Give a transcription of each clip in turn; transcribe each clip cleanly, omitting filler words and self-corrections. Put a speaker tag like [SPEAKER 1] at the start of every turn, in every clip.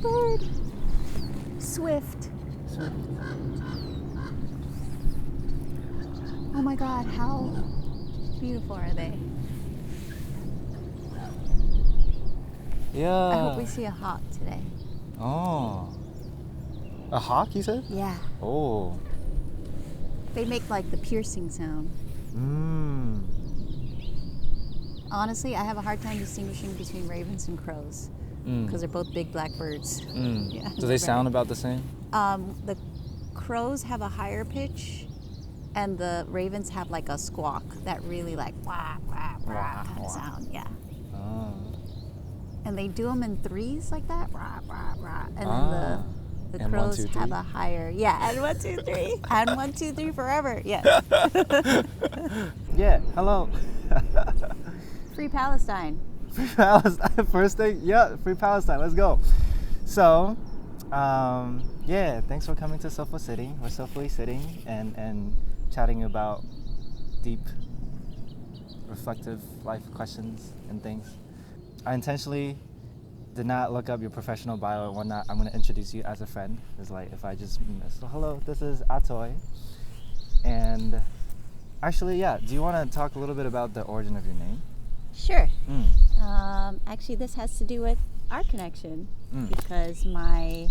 [SPEAKER 1] bird. Swift. Oh my God, how beautiful are they?
[SPEAKER 2] Yeah.
[SPEAKER 1] I hope we see a hawk today.
[SPEAKER 2] Oh. A hawk, you said?
[SPEAKER 1] Yeah.
[SPEAKER 2] Oh.
[SPEAKER 1] They make like the piercing sound. Honestly, I have a hard time distinguishing between ravens and crows because they're both big black birds. Yeah,
[SPEAKER 2] Do they sound about the same?
[SPEAKER 1] The crows have a higher pitch, and the ravens have like a squawk that really like wah wah wah kind of sound. Yeah.
[SPEAKER 2] Oh.
[SPEAKER 1] And they do them in threes like that, rah rah rah, and then the
[SPEAKER 2] And
[SPEAKER 1] crows
[SPEAKER 2] 1, 2, 3?
[SPEAKER 1] have a higher, and 1 2 3, and 1 2 3 forever. Yeah.
[SPEAKER 2] Yeah. Hello.
[SPEAKER 1] Free Palestine.
[SPEAKER 2] Free Palestine. First thing, yeah, Free Palestine. Let's go. So, yeah, thanks for coming to Soulful Sitting. We're soulfully sitting and chatting about deep, reflective life questions and things. I intentionally did not look up your professional bio and whatnot. I'm going to introduce you as a friend. It's like if I just, so hello, this is Ahtoy. And actually, yeah, do you want to talk a little bit about the origin of your name?
[SPEAKER 1] Sure. Actually, this has to do with our connection because my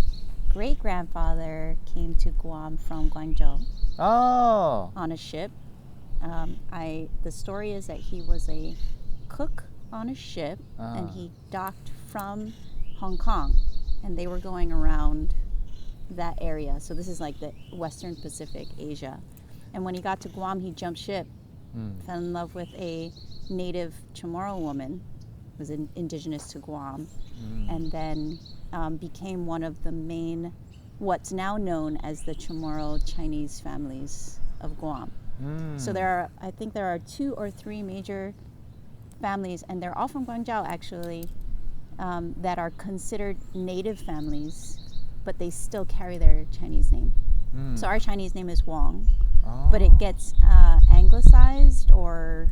[SPEAKER 1] great-grandfather came to Guam from Guangzhou on a ship. The story is that he was a cook on a ship and he docked from Hong Kong and they were going around that area. So this is like the Western Pacific, Asia. And when he got to Guam, he jumped ship, fell in love with a native Chamorro woman, was indigenous to Guam, and then became one of the main, what's now known as the Chamorro Chinese families of Guam. So I think there are 2 or 3 major families, and they're all from Guangzhou actually, that are considered native families, but they still carry their Chinese name. So our Chinese name is Wong, but it gets anglicized or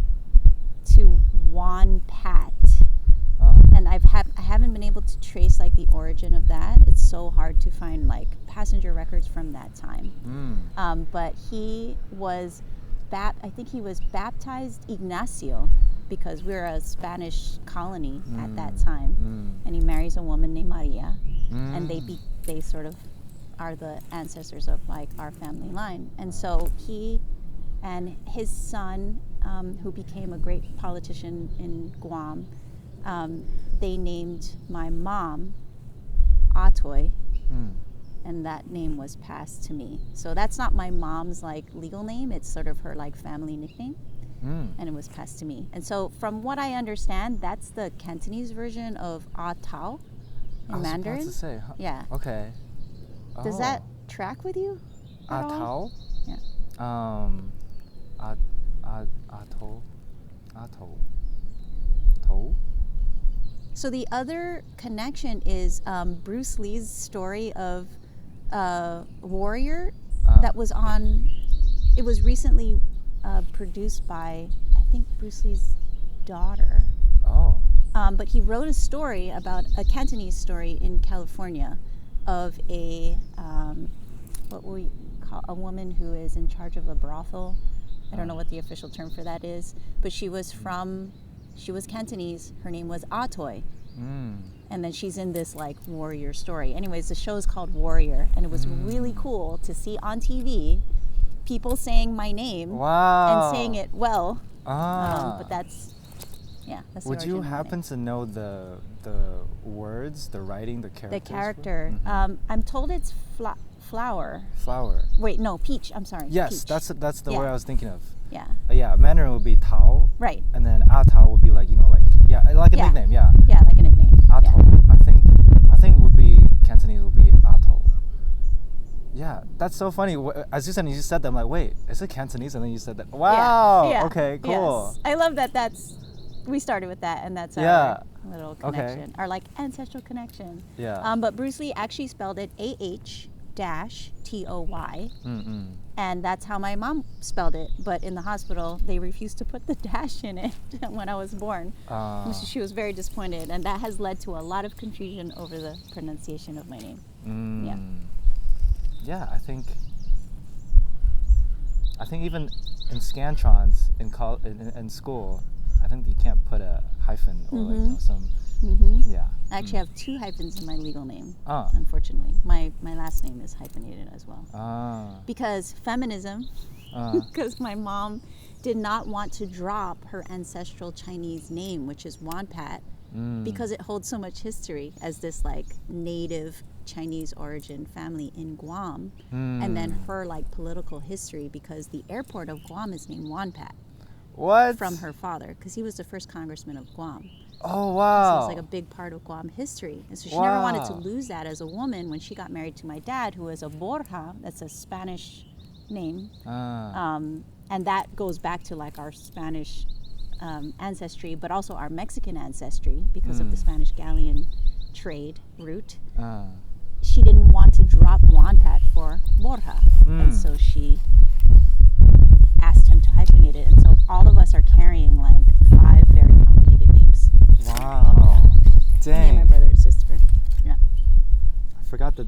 [SPEAKER 1] to Wan Pat. And I haven't been able to trace like the origin of that. It's so hard to find like passenger records from that time. But he was I think he was baptized Ignacio because we're a Spanish colony at that time. And he marries a woman named Maria, and they sort of are the ancestors of like our family line. And so he and his son, who became a great politician in Guam, they named my mom Ahtoy, and that name was passed to me. So that's not my mom's like legal name, it's sort of her like family nickname, and it was passed to me. And so from what I understand, that's the Cantonese version of Ahtoy in Mandarin.
[SPEAKER 2] I was about to say, huh?
[SPEAKER 1] Yeah.
[SPEAKER 2] Okay.
[SPEAKER 1] Does that track with you at all?
[SPEAKER 2] Yeah. Ahtoy.
[SPEAKER 1] So the other connection is Bruce Lee's story of Warrior that was on. It was recently produced by I think Bruce Lee's daughter.
[SPEAKER 2] Oh.
[SPEAKER 1] But he wrote a story about a Cantonese story in California of a what we call a woman who is in charge of a brothel. I don't know what the official term for that is, but she was Cantonese. Her name was Ahtoy. And then she's in this like warrior story. Anyways, the show is called Warrior, and it was really cool to see on TV people saying my name and saying it well. But that's
[SPEAKER 2] Would you happen to know the words, the writing, the characters?
[SPEAKER 1] The character. I'm told it's flower.
[SPEAKER 2] Flower.
[SPEAKER 1] Wait, no, peach. I'm sorry.
[SPEAKER 2] Yes,
[SPEAKER 1] peach.
[SPEAKER 2] that's the word I was thinking of.
[SPEAKER 1] Yeah.
[SPEAKER 2] Yeah, Mandarin would be Tao.
[SPEAKER 1] Right.
[SPEAKER 2] And then Ahtoy would be like, like a nickname, yeah.
[SPEAKER 1] Yeah, like a nickname.
[SPEAKER 2] Ahtoy. Yeah. I think it would be Cantonese would be Ahtoy. Yeah, that's so funny. As you said that, I'm like, wait, is it Cantonese? And then you said that. Wow. Yeah. Okay, cool.
[SPEAKER 1] Yes. I love that we started with that, and that's our little connection, our like ancestral connection.
[SPEAKER 2] Yeah.
[SPEAKER 1] But Bruce Lee actually spelled it AH dash Toy.
[SPEAKER 2] Mm-mm.
[SPEAKER 1] And that's how my mom spelled it. But in the hospital, they refused to put the dash in it when I was born. She was very disappointed. And that has led to a lot of confusion over the pronunciation of my name. Yeah.
[SPEAKER 2] Yeah, I think even in Scantrons in school, I think you can't put a hyphen or like, you know, some. Yeah.
[SPEAKER 1] I actually have 2 hyphens in my legal name. Unfortunately, my last name is hyphenated as well. Because feminism. Because my mom did not want to drop her ancestral Chinese name, which is Wanpat, because it holds so much history as this like native Chinese origin family in Guam, and then her like political history because the airport of Guam is named Wanpat.
[SPEAKER 2] What?
[SPEAKER 1] From her father, because he was the first congressman of Guam.
[SPEAKER 2] Oh, wow.
[SPEAKER 1] So it's like a big part of Guam history. And so she never wanted to lose that as a woman when she got married to my dad, who is a Borja. That's a Spanish name. And that goes back to like our Spanish ancestry, but also our Mexican ancestry because of the Spanish galleon trade route. She didn't want to drop Wanpat for Borja. And so she asked him to hyphenate it. And so all of us are carrying like 5 very complicated names.
[SPEAKER 2] Wow. Dang.
[SPEAKER 1] Me and my brother and sister. Yeah.
[SPEAKER 2] I forgot the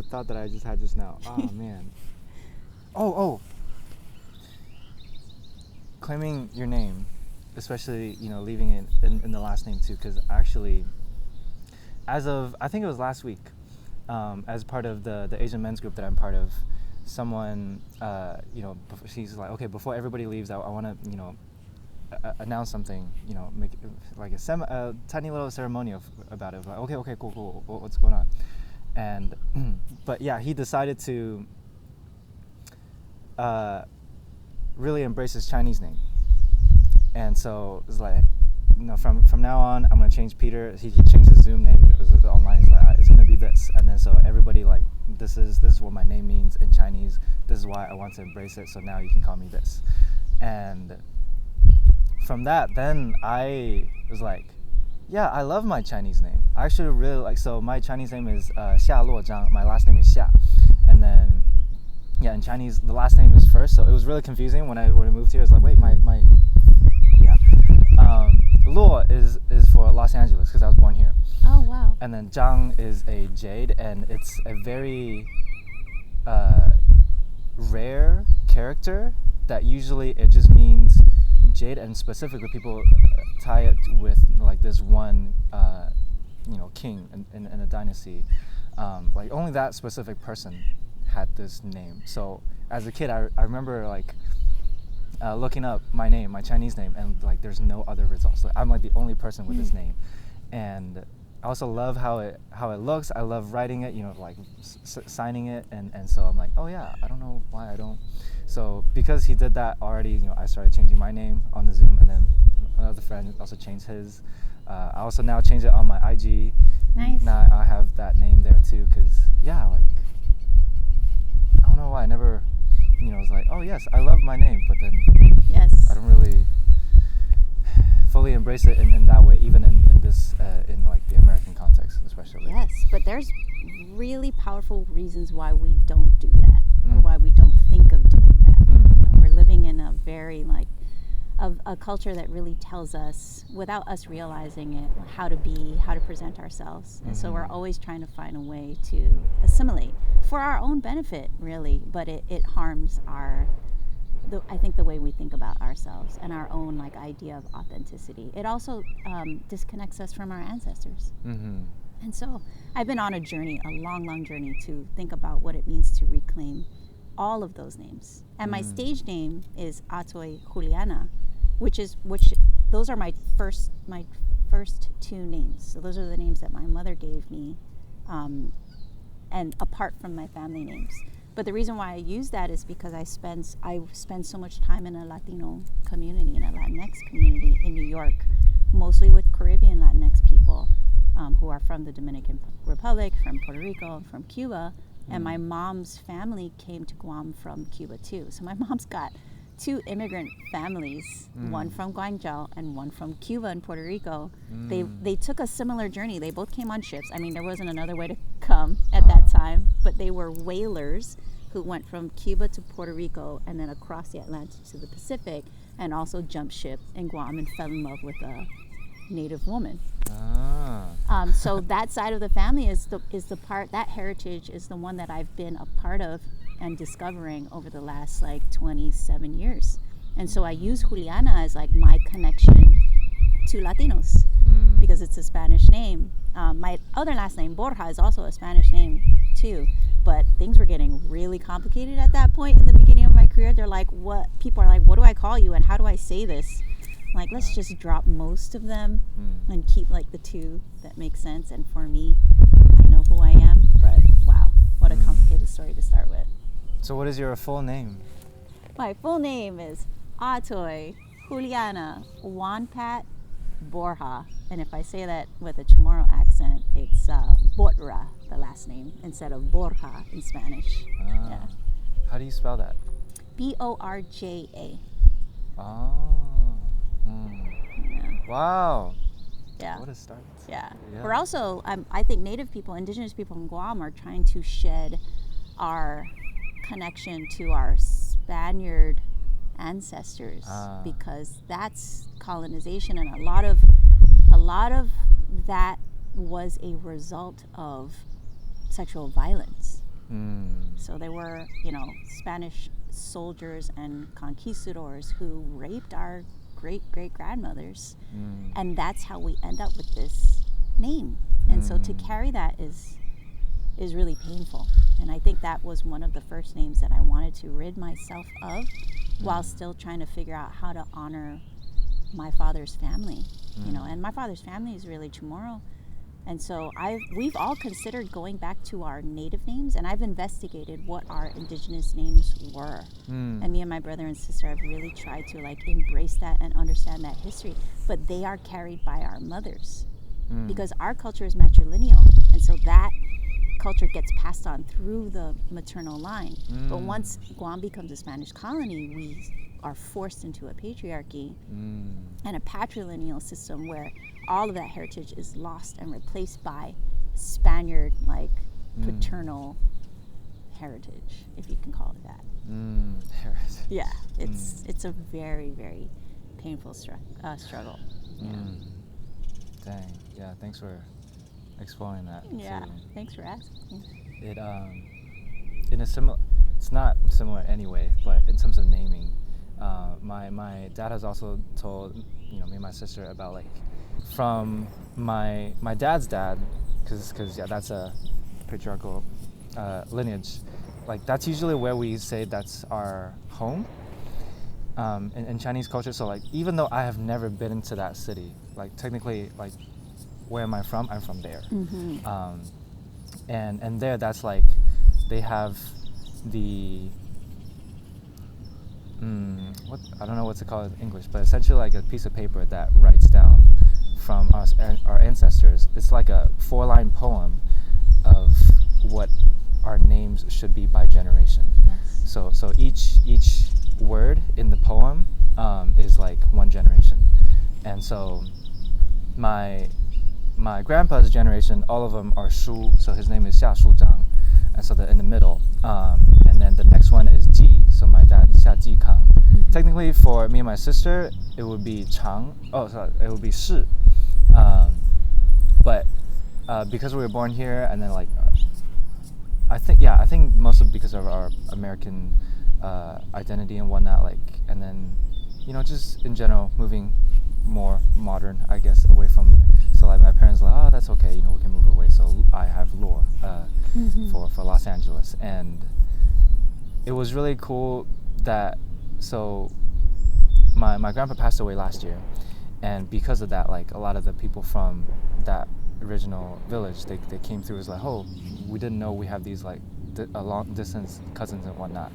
[SPEAKER 2] thought that I just had just now. Oh, man. Oh. Claiming your name, especially, you know, leaving it in the last name too, because actually, as of, I think it was last week, as part of the Asian men's group that I'm part of, someone, you know, she's like, okay, before everybody leaves, I want to, you know, announce something, you know, make like a tiny little ceremony about it. Like, okay, cool, what's going on? And, but yeah, he decided to really embrace his Chinese name. And so it's like, you know, from now on, I'm gonna change Peter. He changed his Zoom name. It was online. He's like, it's gonna be this. And then so everybody like, this is what my name means in Chinese. This is why I want to embrace it. So now you can call me this. And from that, then I was like, yeah, I love my Chinese name. I actually really like. So my Chinese name is Xia Luo Zhang. My last name is Xia, and then yeah, in Chinese the last name is first. So it was really confusing when I moved here. I was like, wait, my yeah. Luo is for Los Angeles because I was born here.
[SPEAKER 1] Oh wow.
[SPEAKER 2] And then Zhang is a jade, and it's a very rare character that usually it just means jade, and specifically people tie it with like this one you know, king in a dynasty. Like only that specific person had this name. So as a kid, I remember like looking up my name, my Chinese name, and like there's no other results. Like, I'm like the only person with this name. And I also love how it looks. I love writing it, you know, like signing it, and so I'm like, oh yeah, I don't know why I don't. So because he did that already, you know, I started changing my name on the Zoom, and then another friend also changed his. I also now change it on my IG.
[SPEAKER 1] Nice.
[SPEAKER 2] Now I have that name there too, because yeah, like I don't know why I never, you know, was like, oh yes, I love my name, but then
[SPEAKER 1] yes,
[SPEAKER 2] I don't really fully embrace it in that way, even in this in like the American context especially.
[SPEAKER 1] Yes, but there's really powerful reasons why we don't do that, or why we don't think of doing that. You know, we're living in a very like a culture that really tells us, without us realizing it, how to be, how to present ourselves. And so we're always trying to find a way to assimilate for our own benefit, really, but it harms I think the way we think about ourselves and our own like idea of authenticity. It also disconnects us from our ancestors. And so I've been on a journey, a long journey, to think about what it means to reclaim all of those names. And my stage name is Ahtoy Juliana, which those are my first 2 names. So those are the names that my mother gave me, and apart from my family names. But the reason why I use that is because I spend so much time in a Latino community, in a Latinx community in New York, mostly with Caribbean Latinx people who are from the Dominican Republic, from Puerto Rico, from Cuba. And my mom's family came to Guam from Cuba too. So my mom's got two immigrant families, one from Guangzhou and one from Cuba and Puerto Rico. They took a similar journey. They both came on ships. I mean, there wasn't another way to come at that time, but they were whalers who went from Cuba to Puerto Rico and then across the Atlantic to the Pacific, and also jumped ship in Guam and fell in love with a native woman. So that side of the family is the part, that heritage is the one that I've been a part of and discovering over the last like 27 years. And so I use Juliana as like my connection to Latinos because it's a Spanish name. My other last name, Borja, is also a Spanish name too. But things were getting really complicated at that point in the beginning of my career. They're like, people are like, what do I call you and how do I say this? Like, let's just drop most of them and keep like the two that make sense. And for me, I know who I am, but wow, what a complicated story to start with.
[SPEAKER 2] So what is your full name?
[SPEAKER 1] My full name is Ahtoy Juliana Juanpat Borja. And if I say that with a Chamorro accent, it's Borja, the last name, instead of Borja in Spanish. Yeah.
[SPEAKER 2] How do you spell that?
[SPEAKER 1] Borja.
[SPEAKER 2] Oh.
[SPEAKER 1] Yeah.
[SPEAKER 2] Wow.
[SPEAKER 1] Yeah.
[SPEAKER 2] What a start.
[SPEAKER 1] Yeah.
[SPEAKER 2] Yeah.
[SPEAKER 1] We're also, I think native people, indigenous people in Guam are trying to shed our connection to our Spaniard ancestors because that's colonization, and a lot of that was a result of sexual violence. So there were, Spanish soldiers and conquistadors who raped our great grandmothers, and that's how we end up with this name. And so to carry that is really painful. And I think that was one of the first names that I wanted to rid myself of while still trying to figure out how to honor my father's family, and my father's family is really Chamorro. And so we've all considered going back to our native names, and I've investigated what our indigenous names were. And me and my brother and sister have really tried to like embrace that and understand that history, but they are carried by our mothers because our culture is matrilineal. And so that culture gets passed on through the maternal line. But once Guam becomes a Spanish colony, we are forced into a patriarchy and a patrilineal system where all of that heritage is lost and replaced by Spaniard paternal heritage, if you can call it that.
[SPEAKER 2] Heritage.
[SPEAKER 1] Yeah, it's a very, very painful struggle. Yeah.
[SPEAKER 2] Dang. Yeah, thanks for exploring that.
[SPEAKER 1] Yeah, thanks for asking.
[SPEAKER 2] It it's not similar anyway, but in terms of naming, my dad has also told me and my sister about like from my dad's dad, because that's a patriarchal lineage. Like that's usually where we say that's our home in Chinese culture. So like even though I have never been into that city, like technically like where am I from? I'm from there. And there that's like they have the I don't know what to call it in English, but essentially like a piece of paper that writes down from us and our ancestors. It's like a 4-line poem of what our names should be by generation. Yes. So each word in the poem is like one generation. And so my grandpa's generation, all of them are Shu, so his name is Xia Shu Zhang, and so they're in the middle. And then the next one is Ji, so my dad is Xia Ji Kang. Technically for me and my sister, it would be Chang. Oh, sorry, it would be Shi. But because we were born here, and then like I think mostly because of our American identity and whatnot, like, and then just in general moving more modern, I guess, away from it. So like my parents were like, oh, that's okay, we can move away. So I have Law for Los Angeles, and it was really cool that so my grandpa passed away last year, and because of that, like a lot of the people from that original village, they came through. It was like, oh, we didn't know we have these like long distance cousins and whatnot.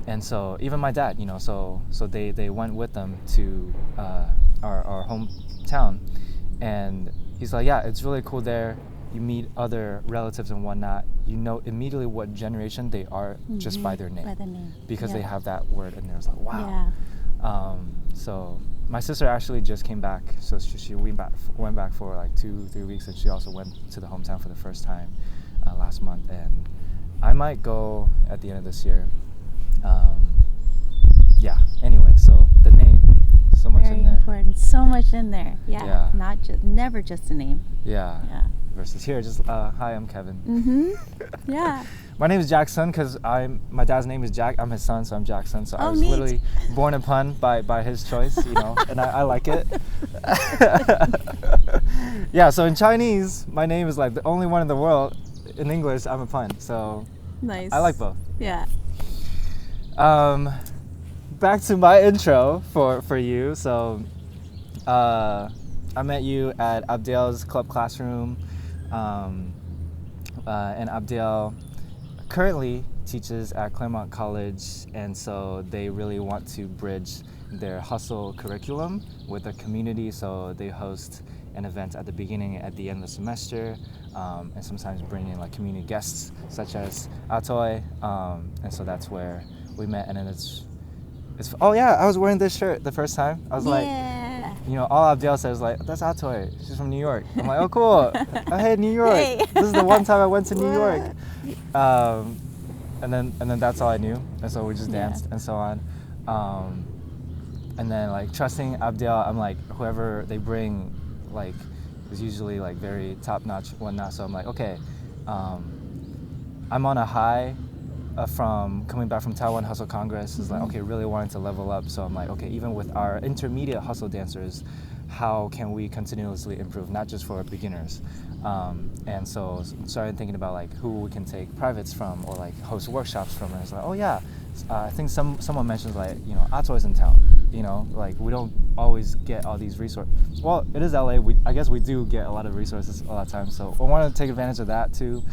[SPEAKER 2] And so even my dad, so they went with them to our hometown, and he's like, yeah, it's really cool there. you meet other relatives and whatnot, you know immediately what generation they are just by their name.
[SPEAKER 1] By the name.
[SPEAKER 2] Because
[SPEAKER 1] Yeah.
[SPEAKER 2] they have that word in there. It's like, wow.
[SPEAKER 1] Yeah.
[SPEAKER 2] So my sister actually just came back. So she went back for like 2-3 weeks, and she also went to the hometown for the first time last month. And I might go at the end of this year. Yeah. Anyway, so the name, so much
[SPEAKER 1] Very
[SPEAKER 2] in there.
[SPEAKER 1] important. So much in there. Yeah.
[SPEAKER 2] Yeah.
[SPEAKER 1] Not just, never just a name.
[SPEAKER 2] Yeah.
[SPEAKER 1] Yeah.
[SPEAKER 2] Versus here, just hi, I'm Kevin.
[SPEAKER 1] Mm-hmm. Yeah.
[SPEAKER 2] My name is Jackson because my dad's name is Jack. I'm his son, so I'm Jackson. So I was
[SPEAKER 1] neat.
[SPEAKER 2] literally born a pun by his choice, you know, and I like it. Yeah. So in Chinese, my name is like the only one in the world. In English, I'm a pun. So
[SPEAKER 1] Nice.
[SPEAKER 2] I like both.
[SPEAKER 1] Yeah.
[SPEAKER 2] Back to my intro for you. So I met you at Abdel's club classroom, and Abdel currently teaches at Claremont College, and so they really want to bridge their hustle curriculum with the community. So they host an event at the beginning and at the end of the semester, and sometimes bring in like community guests such as Ahtoy, and so that's where we met. And then it's oh yeah, I was wearing this shirt the first time. I was like, you know, all Abdel says like, that's Ahtoy, she's from New York. I'm like, oh cool, oh, hey New York.
[SPEAKER 1] Hey.
[SPEAKER 2] This is the one time I went to New York. And then that's all I knew, and so we just danced and so on. And then like trusting Abdel, I'm like, whoever they bring like is usually like very top notch whatnot. So I'm like, okay, I'm on a high from coming back from Taiwan Hustle Congress. Is like, okay, really wanting to level up. So I'm like, okay, even with our intermediate hustle dancers, how can we continuously improve, not just for beginners? And so started thinking about like who we can take privates from or like host workshops from. And it's like, oh yeah, I think someone mentions like, you know, Ahtoy's in town. You know, like we don't always get all these resources. Well, it is LA. I guess we do get a lot of resources a lot of times. So I wanted to take advantage of that too.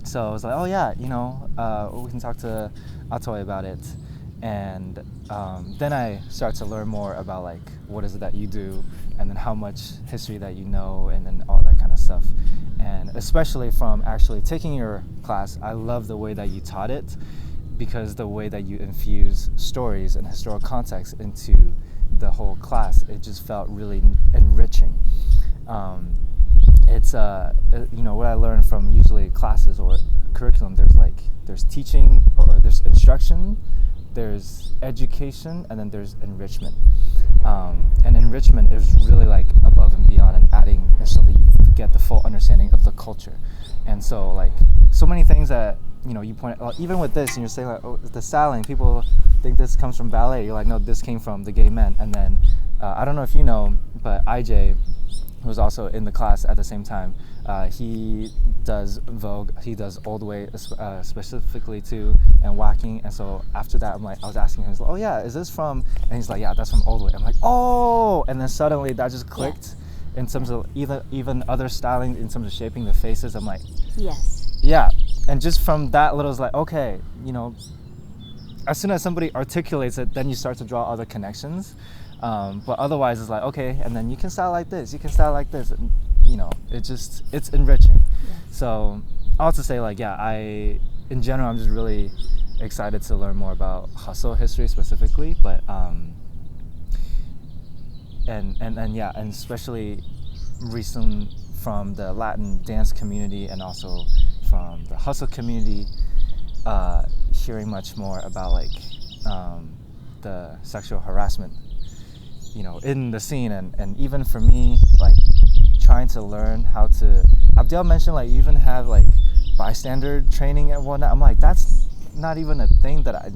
[SPEAKER 2] So I was like, oh yeah, you know, we can talk to Ahtoy about it. And then I start to learn more about like what is it that you do, and then how much history that you know, and then all that kind of stuff. And especially from actually taking your class, I love the way that you taught it, because the way that you infuse stories and historical context into the whole class, it just felt really enriching. It's you know, what I learned from usually classes or curriculum, there's teaching or there's instruction, there's education, and then there's enrichment. And enrichment is really like above and beyond and adding, and so that you get the full understanding of the culture. And so like so many things that, you know, you point out, even with this, and you're saying like, oh, the styling, people think this comes from ballet. You're like, no, this came from the gay men. And then I don't know if you know, but IJ, who was also in the class at the same time, he does Vogue, he does Old Way specifically too, and whacking. And so after that, I was asking him, oh yeah, is this from, and he's like, yeah, that's from Old Way. I'm like, oh, and then suddenly that just clicked in terms of even other styling, in terms of shaping the faces. I'm like,
[SPEAKER 1] yes.
[SPEAKER 2] Yeah, and just from that little, it's like, okay, you know, as soon as somebody articulates it, then you start to draw other connections. But otherwise, it's like, okay, and then you can style like this, you can style like this, and, you know, it's enriching. Yeah. So all to say, like, yeah, in general, I'm just really excited to learn more about hustle history specifically, but and especially recent from the Latin dance community and also from the hustle community, hearing much more about like the sexual harassment, you know, in the scene, and even for me, like trying to learn how to. Abdel mentioned like you even have like bystander training and whatnot. I'm like, that's not even a thing that I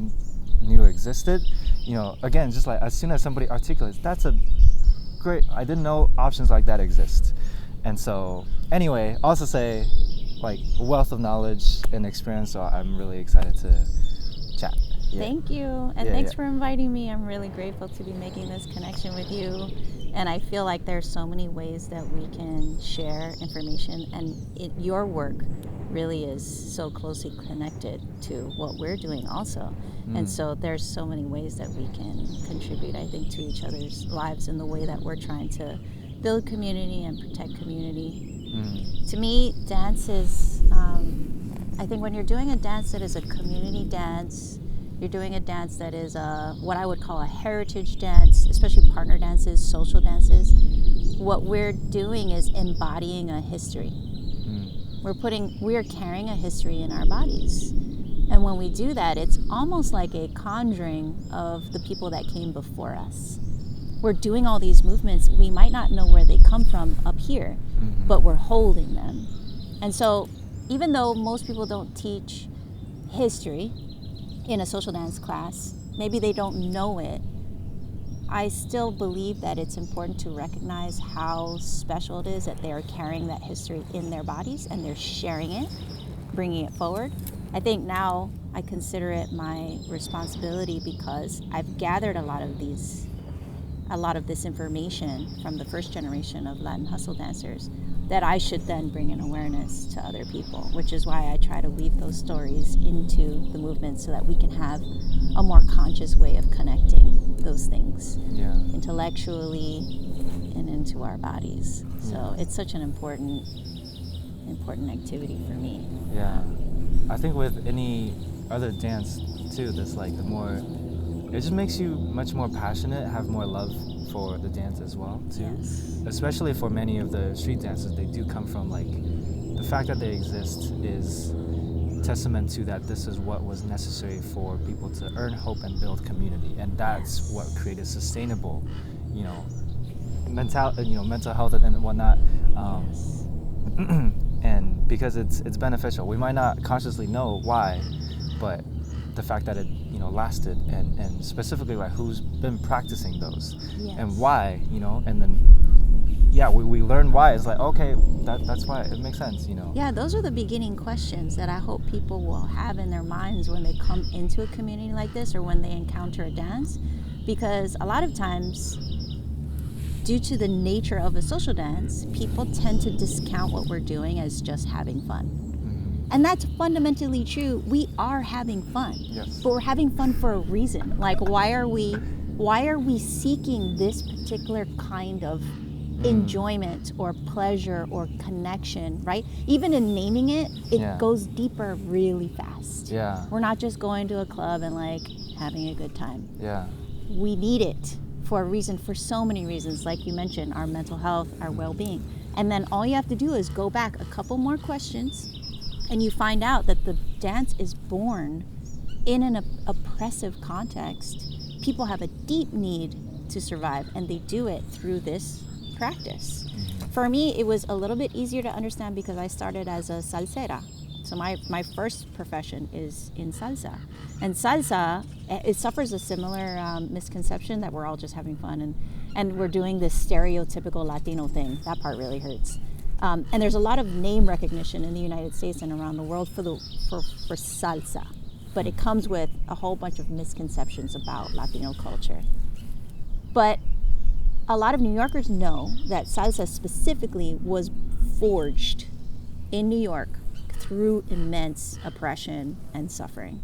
[SPEAKER 2] knew existed. You know, again, just like as soon as somebody articulates, that's a great. I didn't know options like that exist. And so, anyway, also say, like, wealth of knowledge and experience, so I'm really excited to chat. Yeah.
[SPEAKER 1] Thank you, and thanks for inviting me. I'm really grateful to be making this connection with you, and I feel like there's so many ways that we can share information, and your work really is so closely connected to what we're doing also. And so there's so many ways that we can contribute, I think, to each other's lives in the way that we're trying to build community and protect community. To me, dance is, I think when you're doing a dance that is a community dance, you're doing a dance that is what I would call a heritage dance, especially partner dances, social dances. What we're doing is embodying a history. We're carrying a history in our bodies. And when we do that, it's almost like a conjuring of the people that came before us. We're doing all these movements. We might not know where they come from up here, but we're holding them. And so even though most people don't teach history in a social dance class, maybe they don't know it, I still believe that it's important to recognize how special it is that they are carrying that history in their bodies and they're sharing it, bringing it forward. I think now I consider it my responsibility because I've gathered a lot of this information from the first generation of Latin hustle dancers that I should then bring an awareness to other people, which is why I try to weave those stories into the movement so that we can have a more conscious way of connecting those things intellectually and into our bodies. So it's such an important activity for me.
[SPEAKER 2] Yeah. I think with any other dance too, that's like it just makes you much more passionate, have more love for the dance as well too.
[SPEAKER 1] Yes.
[SPEAKER 2] Especially for many of the street dances, they do come from like, the fact that they exist is testament to that this is what was necessary for people to earn hope and build community, and that's what created sustainable, mental health and whatnot. And because it's beneficial, we might not consciously know why, but the fact that it lasted and specifically like who's been practicing those and why, and then we learn why. It's like, okay, that's why it makes sense.
[SPEAKER 1] Yeah, those are the beginning questions that I hope people will have in their minds when they come into a community like this or when they encounter a dance, because a lot of times, due to the nature of a social dance, people tend to discount what we're doing as just having fun. And that's fundamentally true. We are having fun, but we're having fun for a reason. Like, why are we seeking this particular kind of enjoyment or pleasure or connection, right? Even in naming it, it goes deeper really fast. Yeah. We're not just going to a club and like having a good time. Yeah. We need it for a reason, for so many reasons, like you mentioned, our mental health, our well-being. And then all you have to do is go back a couple more questions and you find out that the dance is born in an oppressive context. People have a deep need to survive, and they do it through this practice. For me, it was a little bit easier to understand because I started as a salsera. So my first profession is in salsa. And salsa, it suffers a similar misconception that we're all just having fun and we're doing this stereotypical Latino thing. That part really hurts. And there's a lot of name recognition in the United States and around the world for salsa. But it comes with a whole bunch of misconceptions about Latino culture. But a lot of New Yorkers know that salsa specifically was forged in New York through immense oppression and suffering.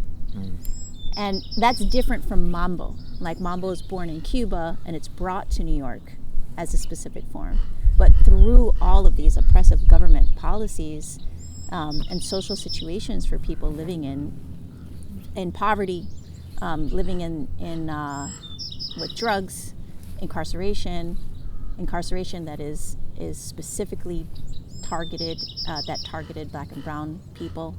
[SPEAKER 1] And that's different from mambo. Like, mambo is born in Cuba and it's brought to New York as a specific form. But through all of these oppressive government policies and social situations for people living in poverty, living in with drugs, incarceration that is specifically targeted Black and brown people,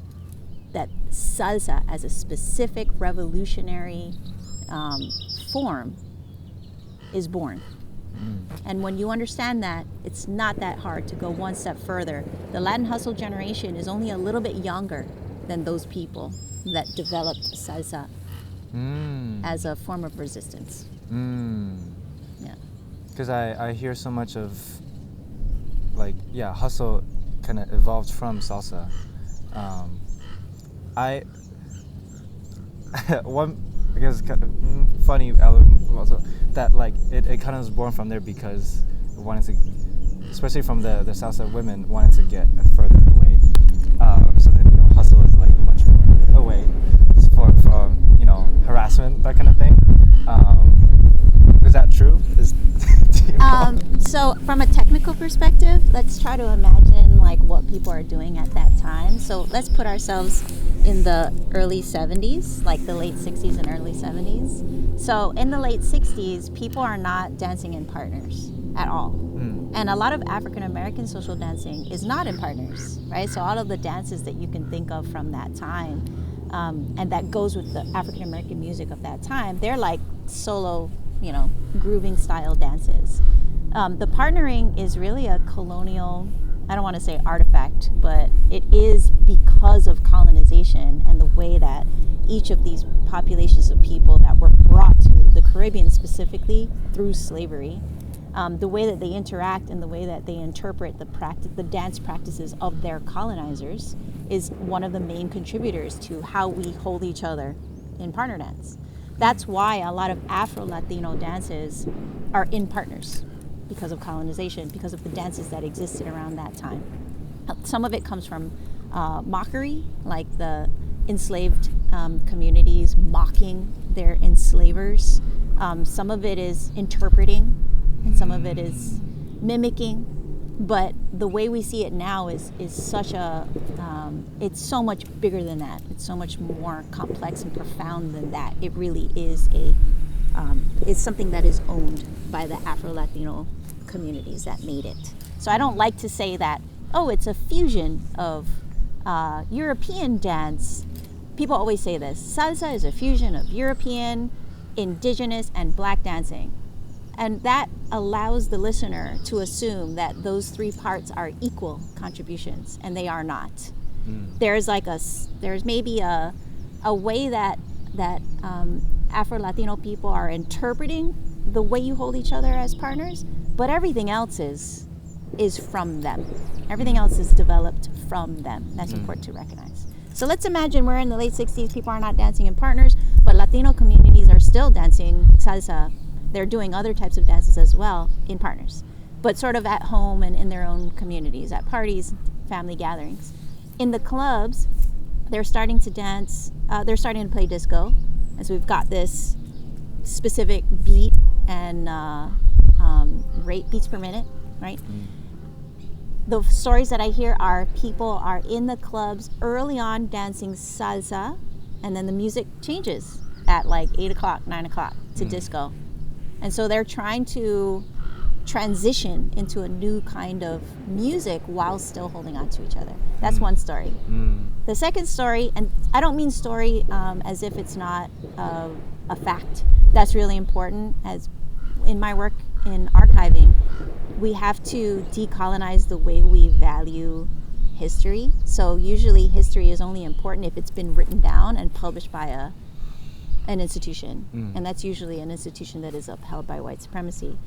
[SPEAKER 1] that salsa as a specific revolutionary form is born. And when you understand that, it's not that hard to go one step further. The Latin hustle generation is only a little bit younger than those people that developed salsa as a form of resistance. Yeah. Because
[SPEAKER 2] I hear so much of, hustle kind of evolved from salsa. I guess kind of funny element also that it kind of was born from there because it wanted to, especially from the salsa women, wanted to get further away. So then hustle is like much more away from harassment, that kind of thing. Is that true?
[SPEAKER 1] So from a technical perspective, let's try to imagine like what people are doing at that time. So let's put ourselves in the early 70s, like the late 60s and early 70s. So in the late 60s, people are not dancing in partners at all. And a lot of African American social dancing is not in partners, right? So all of the dances that you can think of from that time, and that goes with the African American music of that time, they're like solo, grooving style dances. The partnering is really a colonial, I don't want to say artifact, but it is because of colonization and the way that each of these populations of people that were brought to the Caribbean specifically through slavery, the way that they interact and the way that they interpret the dance practices of their colonizers is one of the main contributors to how we hold each other in partner dance. That's why a lot of Afro-Latino dances are in partners, because of colonization, because of the dances that existed around that time. Some of it comes from mockery, like the enslaved communities mocking their enslavers. Some of it is interpreting, and some of it is mimicking. But the way we see it now is such a, it's so much bigger than that. It's so much more complex and profound than that. It really is it's something that is owned by the Afro-Latino communities that made it. So I don't like to say that, it's a fusion of European dance. People always say this, salsa is a fusion of European, indigenous, and black dancing. And that allows the listener to assume that those three parts are equal contributions, and they are not. There's maybe a way that Afro-Latino people are interpreting the way you hold each other as partners, but everything else is from them. Everything else is developed from them. That's important to recognize. So let's imagine we're in the late 60s, people are not dancing in partners, but Latino communities are still dancing salsa. They're doing other types of dances as well in partners, but sort of at home and in their own communities, at parties, family gatherings. In the clubs, they're starting to dance, they're starting to play disco. And so we've got this specific beat and rate, beats per minute, right? The stories that I hear are people are in the clubs early on dancing salsa, and then the music changes at like 8 o'clock, 9 o'clock to disco. And so they're trying to transition into a new kind of music while still holding on to each other. That's one story. The second story, and I don't mean story as if it's not a fact. That's really important. As in my work in archiving, we have to decolonize the way we value history. So usually history is only important if it's been written down and published by an institution, and that's usually an institution that is upheld by white supremacy.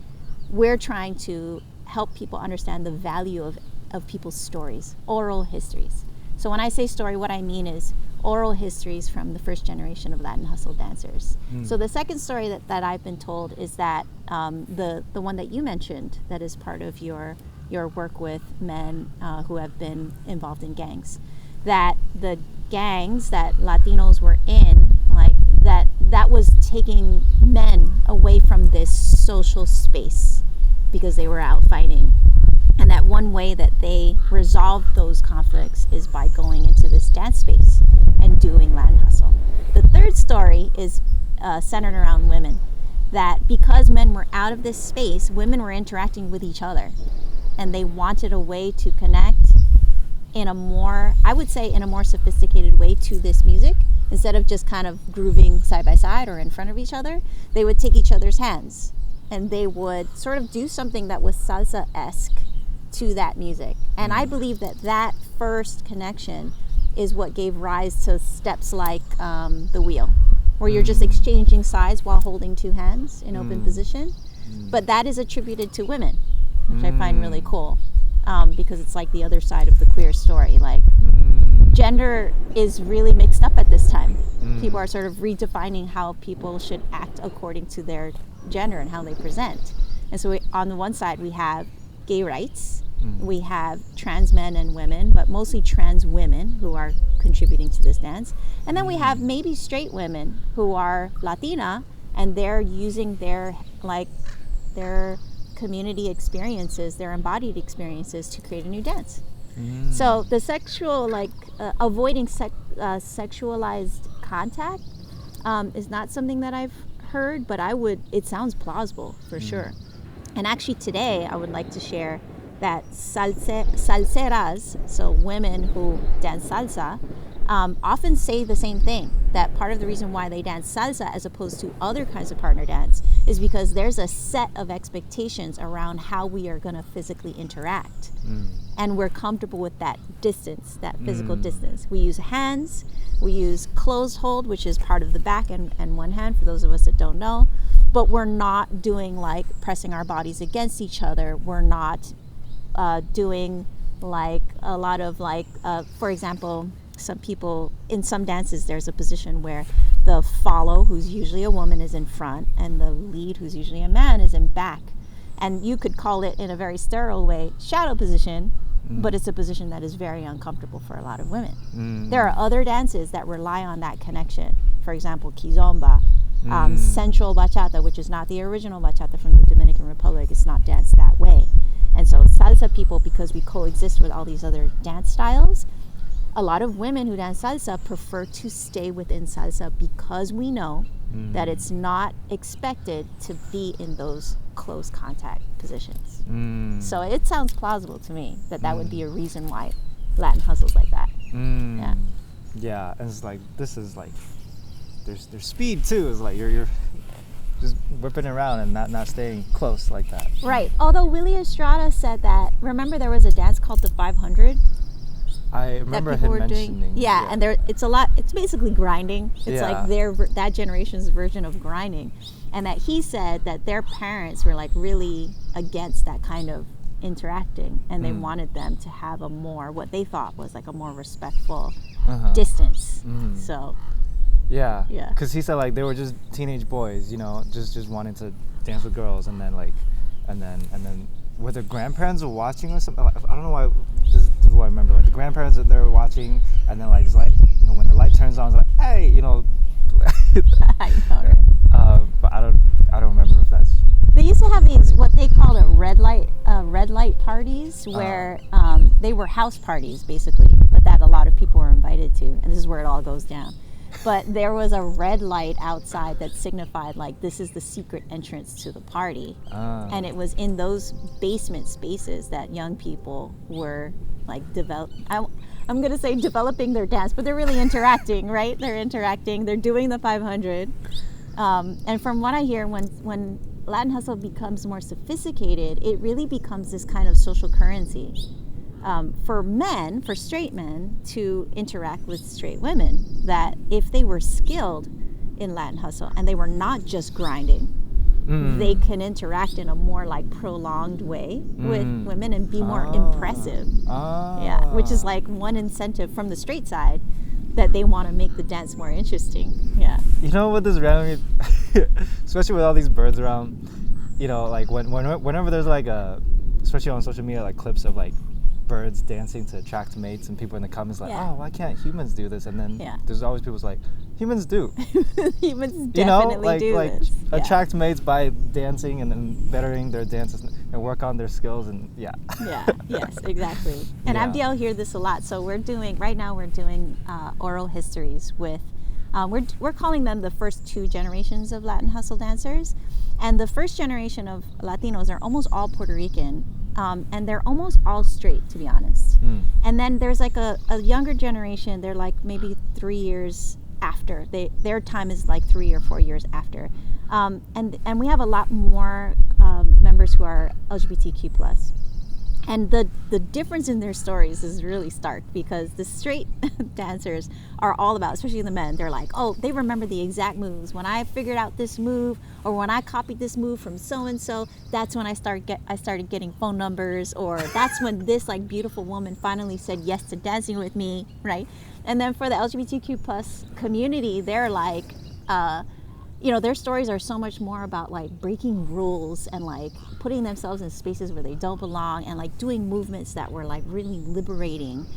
[SPEAKER 1] We're trying to help people understand the value of people's stories, oral histories. So when I say story, what I mean is oral histories from the first generation of Latin hustle dancers. So the second story that I've been told is that the one that you mentioned, that is part of your work with men who have been involved in gangs, that the gangs that Latinos were in, like that was taking men away from this social space because they were out fighting. And that one way that they resolved those conflicts is by going into this dance space and doing Latin hustle. The third story is centered around women, that because men were out of this space, women were interacting with each other, and they wanted a way to connect in a more, I would say, in a more sophisticated way to this music. Instead of just kind of grooving side by side or in front of each other, they would take each other's hands and they would sort of do something that was salsa-esque to that music. And I believe that first connection is what gave rise to steps like the wheel, where you're just exchanging sides while holding two hands in open position. But that is attributed to women, which I find really cool, because it's like the other side of the queer story. Like, gender is really mixed up at this time. People are sort of redefining how people should act according to their gender and how they present. And so on the one side, we have gay rights, we have trans men and women, but mostly trans women who are contributing to this dance. And then we have maybe straight women who are Latina, and they're using their community experiences, their embodied experiences, to create a new dance. So the sexual, avoiding sexualized contact is not something that I've heard, but it sounds plausible for sure. And actually today I would like to share that salseras, so women who dance salsa, often say the same thing, that part of the reason why they dance salsa as opposed to other kinds of partner dance is because there's a set of expectations around how we are going to physically interact. And we're comfortable with that distance, that physical distance. We use hands, we use closed hold, which is part of the back and one hand, for those of us that don't know. But we're not doing like pressing our bodies against each other. We're not doing like a lot of for example, some people, in some dances, there's a position where the follow, who's usually a woman, is in front, and the lead, who's usually a man, is in back. And you could call it, in a very sterile way, shadow position, but it's a position that is very uncomfortable for a lot of women. There are other dances that rely on that connection. For example, kizomba, sensual bachata, which is not the original bachata from the Dominican Republic. It's not danced that way. And so salsa people, because we coexist with all these other dance styles, a lot of women who dance salsa prefer to stay within salsa because we know that it's not expected to be in those close contact positions. So it sounds plausible to me that would be a reason why Latin hustles like that.
[SPEAKER 2] Yeah, and it's like, this is like, there's speed too. It's like you're just whipping around and not staying close like that.
[SPEAKER 1] Right. Although Willie Estrada said that, remember there was a dance called the 500?
[SPEAKER 2] I remember him mentioning.
[SPEAKER 1] Yeah, and it's basically grinding. It's like that generation's version of grinding. And that he said that their parents were like really against that kind of interacting, and they wanted them to have what they thought was like a more respectful distance. So yeah,
[SPEAKER 2] because he said like they were just teenage boys, just wanting to dance with girls, and then where their grandparents were watching or something. I don't know why. This is what I remember. Like the grandparents that they were watching, and then like it's like when the light turns on, it's like, hey,
[SPEAKER 1] I know, right?
[SPEAKER 2] but I don't remember if that's.
[SPEAKER 1] They used to have these what they called red light parties, where they were house parties basically, but that a lot of people were invited to, and this is where it all goes down. But there was a red light outside that signified like this is the secret entrance to the party, and it was in those basement spaces that young people were like I'm gonna say developing their dance, but they're really interacting, right? They're interacting. They're doing the 500, and from what I hear, when Latin hustle becomes more sophisticated, it really becomes this kind of social currency. For straight men to interact with straight women, that if they were skilled in Latin hustle and they were not just grinding, they can interact in a more like prolonged way with women and be more impressive. Yeah, which is like one incentive from the straight side, that they want to make the dance more interesting. Yeah.
[SPEAKER 2] You know what this randomly, especially with all these birds around, like whenever there's like especially on social media, like clips of like birds dancing to attract mates, and people in the comments like, oh, why can't humans do this? And then there's always people like, humans do.
[SPEAKER 1] Humans definitely do this.
[SPEAKER 2] Attract mates by dancing and then bettering their dances and work on their skills, and yes,
[SPEAKER 1] exactly. And Abdiel hear this a lot. So we're doing oral histories with we're calling them the first two generations of Latin hustle dancers, and the first generation of Latinos are almost all Puerto Rican. And they're almost all straight, to be honest. And then there's like a younger generation. They're like maybe 3 years after. Their time is like 3 or 4 years after. And we have a lot more members who are LGBTQ plus. And the difference in their stories is really stark, because the straight dancers are all about, especially the men, they're like, oh, they remember the exact moves. When I figured out this move, or when I copied this move from so-and-so, that's when I started getting phone numbers, or that's when this like beautiful woman finally said yes to dancing with me, right? And then for the LGBTQ plus community, they're like, their stories are so much more about like breaking rules and like putting themselves in spaces where they don't belong, and like doing movements that were like really liberating,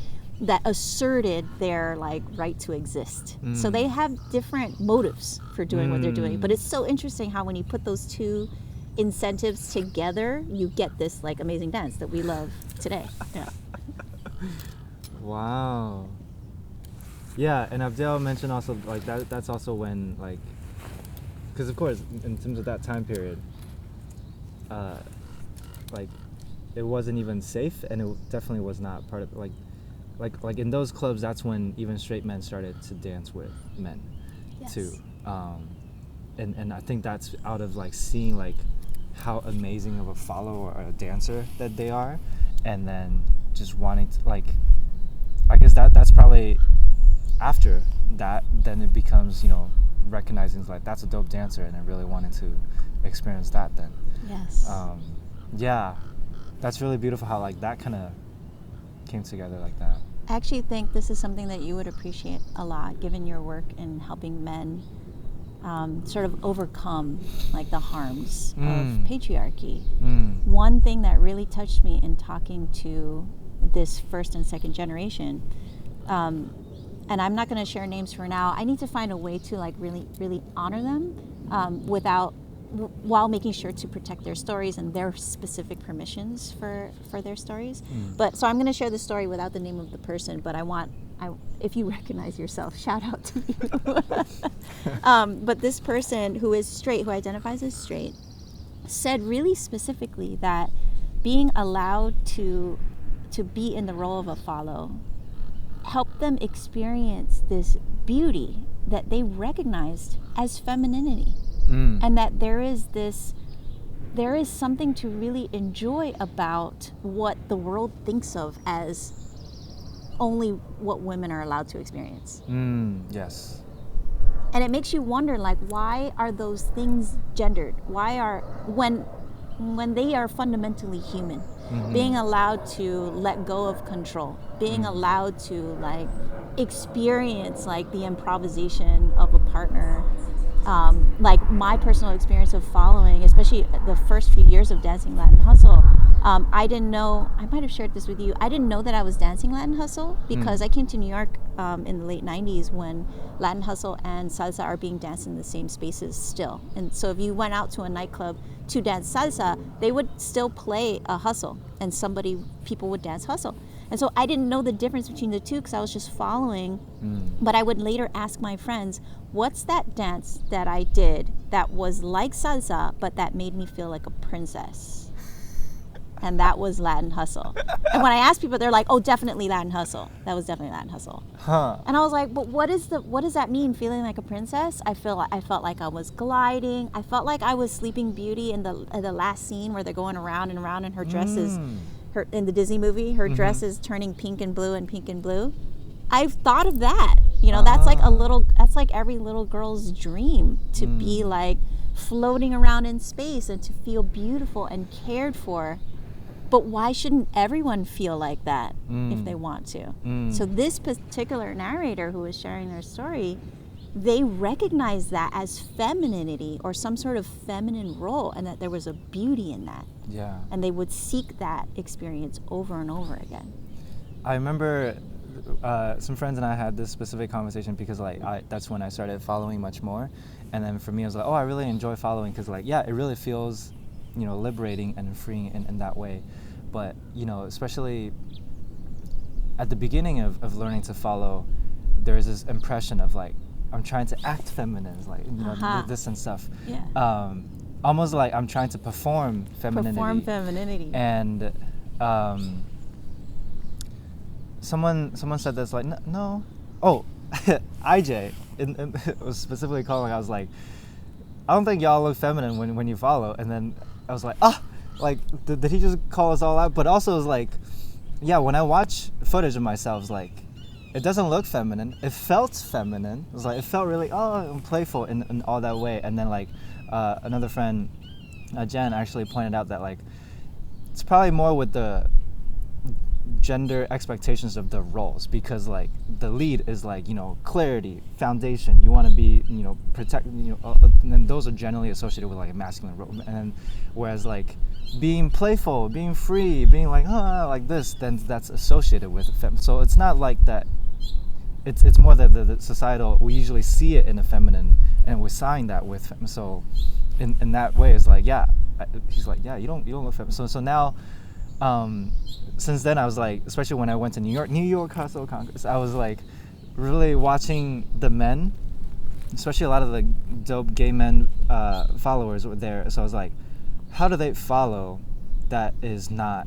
[SPEAKER 1] that asserted their like right to exist. So they have different motives for doing what they're doing. But it's so interesting how when you put those two incentives together, you get this like amazing dance that we love today. Yeah.
[SPEAKER 2] Wow. Yeah, and Abdel mentioned also like that's also when like, because of course in terms of that time period, like it wasn't even safe, and it definitely was not part of like in those clubs. That's when even straight men started to dance with men,
[SPEAKER 1] Yes.
[SPEAKER 2] too. And I think that's out of like seeing like how amazing of a follower or a dancer that they are, and then just wanting to like, I guess that's probably after that, then it becomes, you know, recognizing like that's a dope dancer, and then really wanting to experience that then.
[SPEAKER 1] Yes.
[SPEAKER 2] Yeah, that's really beautiful how like that kind of came together like that.
[SPEAKER 1] I actually think this is something that you would appreciate a lot, given your work in helping men sort of overcome like the harms of patriarchy. One thing that really touched me in talking to this first and second generation, and I'm not going to share names for now. I need to find a way to like really honor them while making sure to protect their stories and their specific permissions for their stories. But so I'm going to share the story without the name of the person, but if you recognize yourself, shout out to you. But this person who is straight, who identifies as straight, said really specifically that being allowed to be in the role of a follow helped them experience this beauty that they recognized as femininity. And that there is something to really enjoy about what the world thinks of as only what women are allowed to experience.
[SPEAKER 2] Yes.
[SPEAKER 1] And it makes you wonder, like, why are those things gendered? When they are fundamentally human, being allowed to let go of control, being allowed to like experience like the improvisation of a partner. Like my personal experience of following, especially the first few years of dancing Latin Hustle, I didn't know, I might have shared this with you, I didn't know that I was dancing Latin Hustle because I came to New York in the late 90s when Latin Hustle and salsa are being danced in the same spaces still. And so if you went out to a nightclub to dance salsa, they would still play a hustle and people would dance hustle. And so I didn't know the difference between the two because I was just following. But I would later ask my friends, what's that dance that I did that was like salsa, but that made me feel like a princess? And that was Latin Hustle. And when I asked people, they're like, oh, definitely Latin Hustle. That was definitely Latin Hustle. And I was like, but what does that mean, feeling like a princess? I felt like I was gliding. I felt like I was Sleeping Beauty in the last scene where they're going around and around, and her dress is... in the Disney movie, her dress is turning pink and blue and pink and blue. I've thought of that. You know, that's like every little girl's dream, to be like floating around in space and to feel beautiful and cared for. But why shouldn't everyone feel like that if they want to? So this particular narrator who was sharing their story, they recognized that as femininity or some sort of feminine role, and that there was a beauty in that.
[SPEAKER 2] Yeah.
[SPEAKER 1] And they would seek that experience over and over again.
[SPEAKER 2] I remember some friends and I had this specific conversation because like that's when I started following much more. And then for me, I was like, oh, I really enjoy following because like, yeah, it really feels, you know, liberating and freeing in that way. But, you know, especially at the beginning of learning to follow, there is this impression of like, I'm trying to act feminine, like, you know, this and stuff.
[SPEAKER 1] Yeah.
[SPEAKER 2] Almost like I'm trying to perform femininity. And someone said this, like, no. Oh, IJ was specifically calling. I was like, I don't think y'all look feminine when you follow. And then I was like, like, did he just call us all out? But also it was like, yeah, when I watch footage of myself, it's like, it doesn't look feminine. It felt feminine. It was like, it felt really playful in all that way. And then like another friend, Jen, actually pointed out that like it's probably more with the gender expectations of the roles, because like the lead is like, you know, clarity, foundation. You want to be, you know, protect, you know, and then those are generally associated with like a masculine role. And then whereas like being playful, being free, being like like this, then that's associated with fem. So it's not like that. It's more that the societal, we usually see it in the feminine, and we sign that with fem. So in that way, it's like, yeah, he's like, yeah, you don't look feminine. So now, since then I was like, especially when I went to New York Hustle Congress, I was like really watching the men, especially a lot of the dope gay men followers were there. So I was like, how do they follow that is not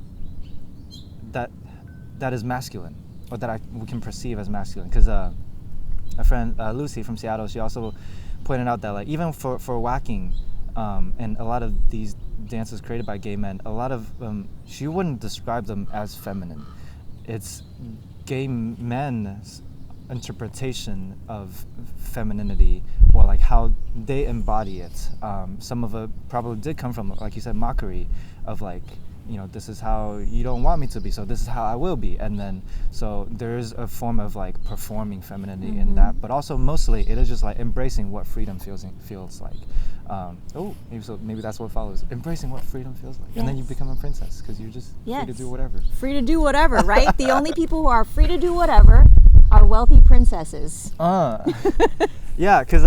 [SPEAKER 2] that is masculine, or that we can perceive as masculine? Because a friend, Lucy from Seattle, she also pointed out that like even for whacking, and a lot of these dances created by gay men, a lot of she wouldn't describe them as feminine. It's gay men's interpretation of femininity, or like how they embody it. Some of it probably did come from, like you said, mockery of like, this is how you don't want me to be, so this is how I will be. And then so there is a form of like performing femininity in that, but also mostly it is just like embracing what freedom feels like. Maybe that's what follows, embracing what freedom feels like. Yes. And then you become a princess because you're just free to do whatever.
[SPEAKER 1] Free to do whatever, right? The only people who are free to do whatever are wealthy princesses.
[SPEAKER 2] Yeah, because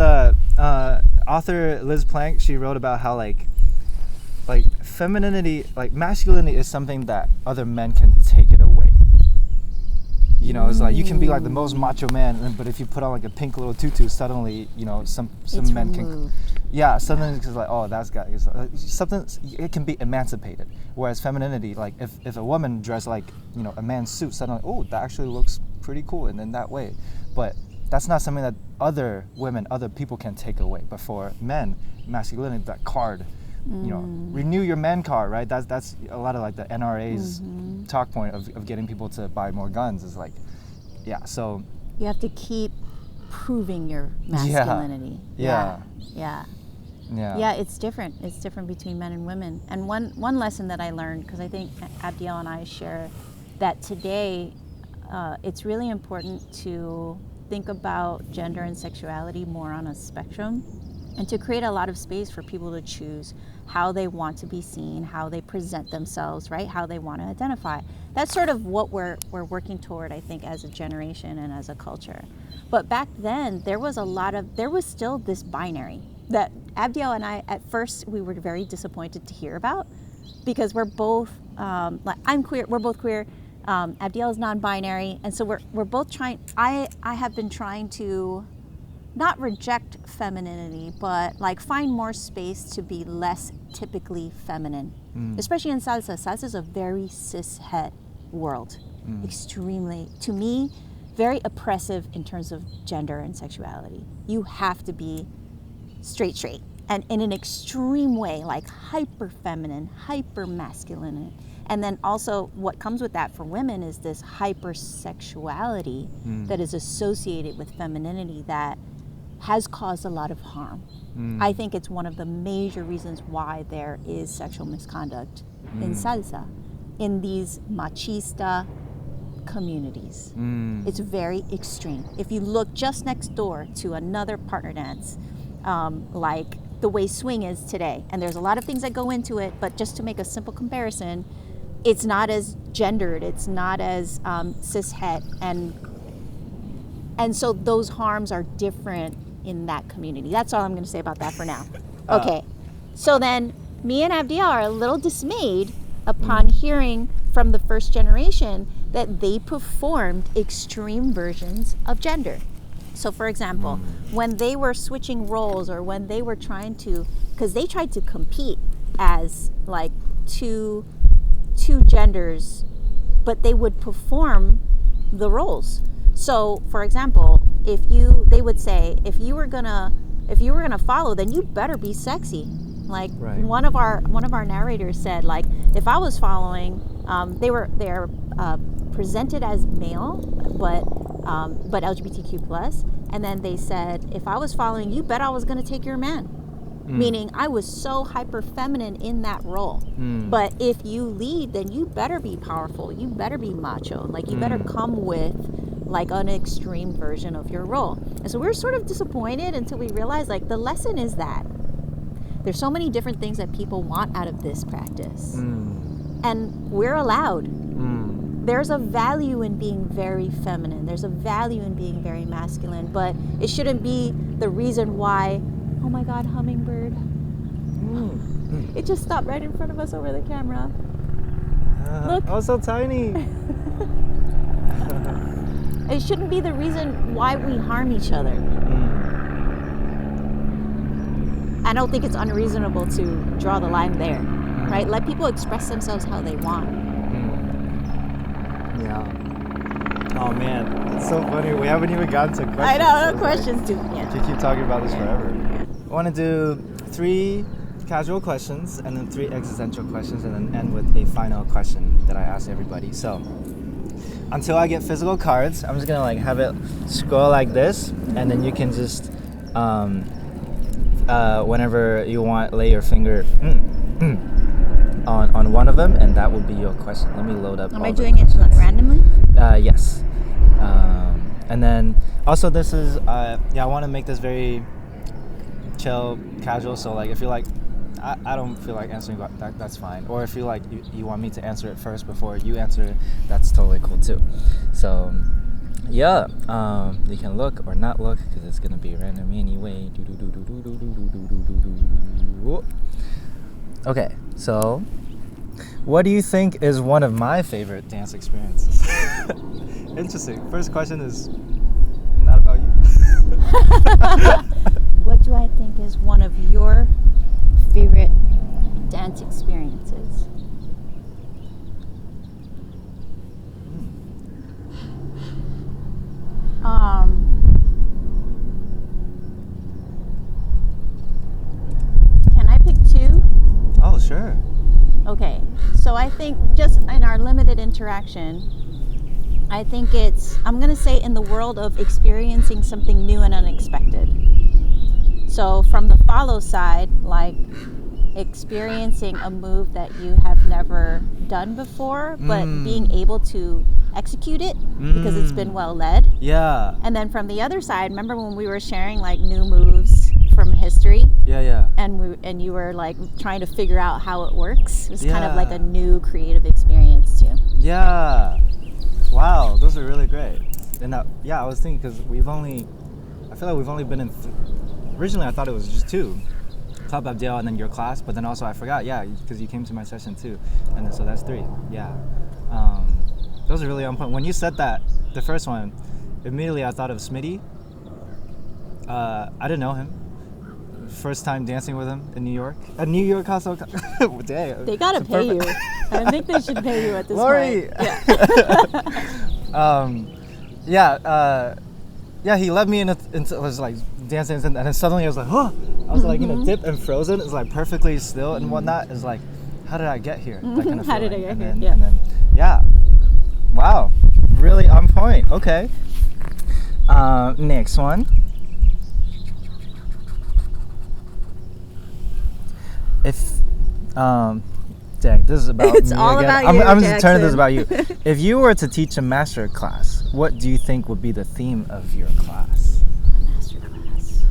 [SPEAKER 2] author Liz Plank, she wrote about how like femininity, like masculinity is something that other men can take it away. It's like you can be like the most macho man, but if you put on like a pink little tutu, suddenly some men
[SPEAKER 1] removed.
[SPEAKER 2] Suddenly it's like, oh, that's guy something. It can be emancipated. Whereas femininity, like if a woman dressed like a man's suit, suddenly, oh, that actually looks pretty cool, and in that way. But that's not something that other women, other people can take away. But for men, masculinity, that card, renew your man card, right? That's a lot of like the NRA's talk point of getting people to buy more guns is like, so
[SPEAKER 1] you have to keep proving your masculinity. Yeah, it's different. It's different between men and women. And one lesson that I learned, because I think Abdiel and I share that today, it's really important to think about gender and sexuality more on a spectrum, and to create a lot of space for people to choose how they want to be seen, how they present themselves, right? How they want to identify. That's sort of what we're working toward, I think, as a generation and as a culture. But back then, there was still this binary that Abdiel and I, at first, we were very disappointed to hear about, because we're both, I'm queer, we're both queer, Abdiel is non-binary, and so we're both trying, I have been trying to not reject femininity, but like find more space to be less typically feminine, especially in salsa. Salsa is a very cis-het world, extremely, to me, very oppressive in terms of gender and sexuality. You have to be straight, and in an extreme way, like hyper feminine, hyper masculine. And then also what comes with that for women is this hypersexuality that is associated with femininity that has caused a lot of harm. I think it's one of the major reasons why there is sexual misconduct in salsa, in these machista communities. It's very extreme. If you look just next door to another partner dance, like the way swing is today, and there's a lot of things that go into it, but just to make a simple comparison, it's not as gendered, it's not as cis-het, and so those harms are different in that community. That's all I'm going to say about that for now. Okay, so then me and Abdiel are a little dismayed upon hearing from the first generation that they performed extreme versions of gender. So for example, when they were switching roles, or when they were trying to, because they tried to compete as like two genders, but they would perform the roles. So for example, they would say, if you were gonna follow, then you better be sexy. Like one of our narrators said, like if I was following, they're presented as male, but LGBTQ plus, and then they said, if I was following, you bet I was gonna take your man. Meaning I was so hyper feminine in that role. But if you lead, then you better be powerful, you better be macho, like you better come with like an extreme version of your role. And so we were sort of disappointed until we realized, like, the lesson is that there's so many different things that people want out of this practice, and we're allowed. There's a value in being very feminine, there's a value in being very masculine, but it shouldn't be the reason why, oh my god, hummingbird, It just stopped right in front of us over the camera. Look.
[SPEAKER 2] Oh, so tiny.
[SPEAKER 1] It shouldn't be the reason why we harm each other. I don't think it's unreasonable to draw the line there, right? Let people express themselves how they want.
[SPEAKER 2] Yeah. Oh man, it's so funny. We haven't even gotten to questions.
[SPEAKER 1] I know, no questions too. Yeah.
[SPEAKER 2] We keep talking about this forever. I want to do 3 casual questions and then 3 existential questions and then end with a final question that I ask everybody. So until I get physical cards, I'm just gonna like have it scroll like this, and then you can just whenever you want, lay your finger on one of them, and that would be your question. Let me load up.
[SPEAKER 1] Am I doing it randomly?
[SPEAKER 2] Yes. And then also this is I want to make this very chill, casual. So like if you're like I don't feel like answering that, that's fine. Or if you like you want me to answer it first before you answer it, that's totally cool too. So yeah, you can look or not look because it's gonna be random anyway. Okay, so what do you think is one of my favorite dance experiences? Interesting. First question is not about you.
[SPEAKER 1] What do I think is one of your favorite dance experiences? Can I pick 2?
[SPEAKER 2] Oh, sure.
[SPEAKER 1] Okay, so I think just in our limited interaction, I think I'm going to say in the world of experiencing something new and unexpected. So from the follow side, like experiencing a move that you have never done before, but being able to execute it because it's been well led.
[SPEAKER 2] Yeah.
[SPEAKER 1] And then from the other side, remember when we were sharing like new moves from history?
[SPEAKER 2] Yeah.
[SPEAKER 1] And you were like trying to figure out how it works. It was kind of like a new creative experience too.
[SPEAKER 2] Yeah. Wow, those are really great. And I was thinking because I feel like we've only been in. Originally, I thought it was just 2, Club Abdel and then your class. But then also I forgot, because you came to my session too, and then, so that's 3. Yeah. Those are really on point. When you said that, the first one, immediately I thought of Smitty. I didn't know him. First time dancing with him in New York. A New York hustle. Damn.
[SPEAKER 1] They gotta pay you. I think they should pay you at this
[SPEAKER 2] Lori.
[SPEAKER 1] point. Yeah.
[SPEAKER 2] Yeah, he led me into was like dancing, and then suddenly I was like, oh! I was like, dip and frozen. It's like perfectly still and whatnot. It's like, how did I get here? That kind of
[SPEAKER 1] How did I get here?
[SPEAKER 2] And then, wow, really on point. Okay. Next one. If, dang, this is about
[SPEAKER 1] it's
[SPEAKER 2] me
[SPEAKER 1] all
[SPEAKER 2] again.
[SPEAKER 1] about you,
[SPEAKER 2] I'm just turning this
[SPEAKER 1] Jackson.
[SPEAKER 2] about you. If you were to teach a master class, what do you think would be the theme of your class?
[SPEAKER 1] A master class.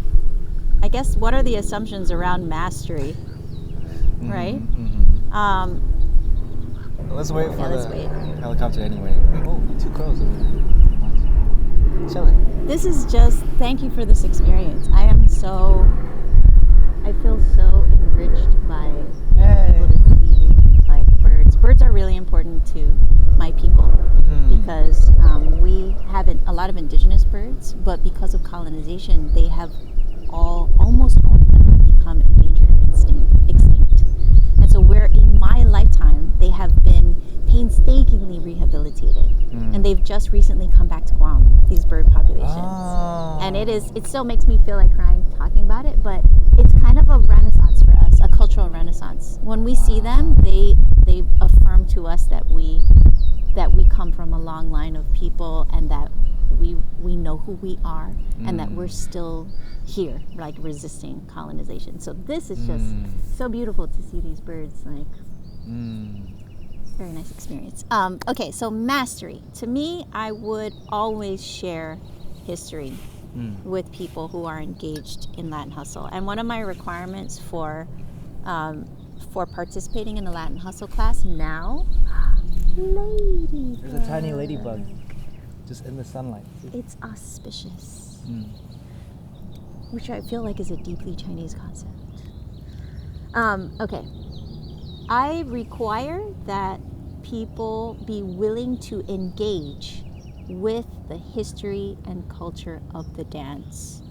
[SPEAKER 1] I guess what are the assumptions around mastery, right?
[SPEAKER 2] Let's wait for
[SPEAKER 1] let's
[SPEAKER 2] the
[SPEAKER 1] wait.
[SPEAKER 2] helicopter anyway. Oh, 2 crows over there. Chilling.
[SPEAKER 1] This is just, thank you for this experience. I feel so enriched by being able to see like birds. Birds are really important to my people because we have a lot of indigenous birds, but because of colonization, they have almost all of them have become endangered or extinct. And so in my lifetime, they have been painstakingly rehabilitated. And they've just recently come back to Guam, these bird populations.
[SPEAKER 2] Oh.
[SPEAKER 1] And it still makes me feel like crying talking about it, but it's kind of a renaissance for us, a cultural renaissance. When we see them, they affirm to us that we come from a long line of people and that we know who we are and that we're still here, like resisting colonization. So this is just so beautiful to see these birds, like very nice experience. Okay, so mastery. To me, I would always share history with people who are engaged in Latin Hustle. And one of my requirements for participating in a Latin Hustle class now, ladybug.
[SPEAKER 2] There's a tiny ladybug just in the sunlight.
[SPEAKER 1] It's auspicious, which I feel like is a deeply Chinese concept. Okay. I require that people be willing to engage with the history and culture of the dance,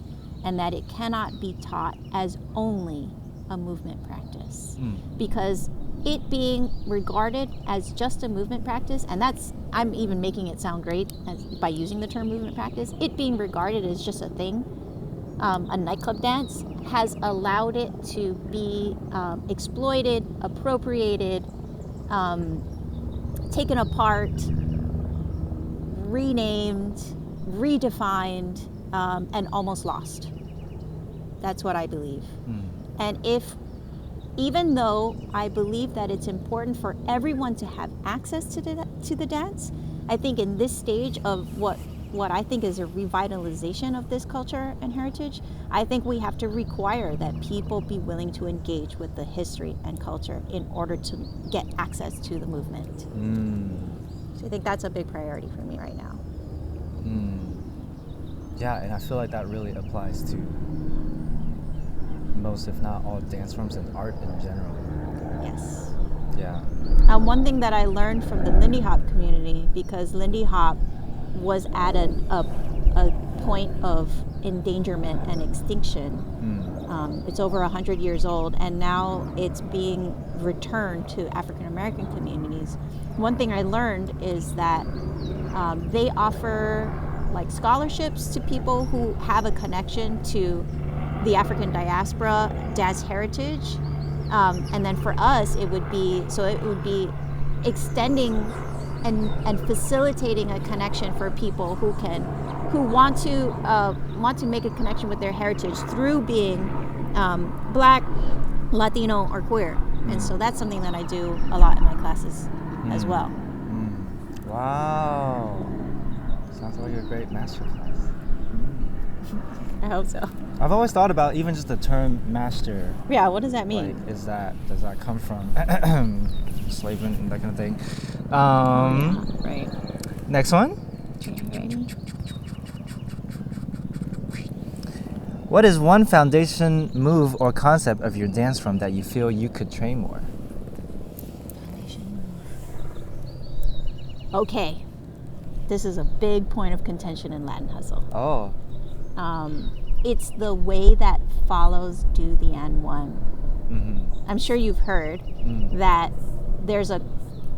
[SPEAKER 1] and that it cannot be taught as only a movement practice. Because it being regarded as just a movement practice, and I'm even making it sound great by using the term movement practice, it being regarded as just a thing, a nightclub dance, has allowed it to be exploited, appropriated, taken apart, renamed, redefined, and almost lost. That's what I believe. And even though I believe that it's important for everyone to have access to the dance, I think in this stage of what I think is a revitalization of this culture and heritage, I think we have to require that people be willing to engage with the history and culture in order to get access to the movement. So I think that's a big priority for me right now.
[SPEAKER 2] Yeah, and I feel like that really applies to most, if not all, dance forms and art in general.
[SPEAKER 1] Yes.
[SPEAKER 2] Yeah.
[SPEAKER 1] One thing that I learned from the Lindy Hop community, because Lindy Hop was at a point of endangerment and extinction. It's over 100 years old, and now it's being returned to African American communities. One thing I learned is that they offer like scholarships to people who have a connection to the African diaspora dance heritage, and then for us it would be extending and facilitating a connection for people who want to make a connection with their heritage through being Black, Latino, or queer. And so that's something that I do a lot in my classes as well.
[SPEAKER 2] Wow, sounds like a great masterclass.
[SPEAKER 1] I hope so.
[SPEAKER 2] I've always thought about even just the term master.
[SPEAKER 1] Yeah, what does that mean?
[SPEAKER 2] Like, does that come from enslavement and that kind of thing?
[SPEAKER 1] Right.
[SPEAKER 2] Next one.
[SPEAKER 1] Okay.
[SPEAKER 2] What is one foundation move or concept of your dance form that you feel you could train more?
[SPEAKER 1] Okay. This is a big point of contention in Latin hustle.
[SPEAKER 2] Oh.
[SPEAKER 1] It's the way that follows do the and one. I'm sure you've heard that there's a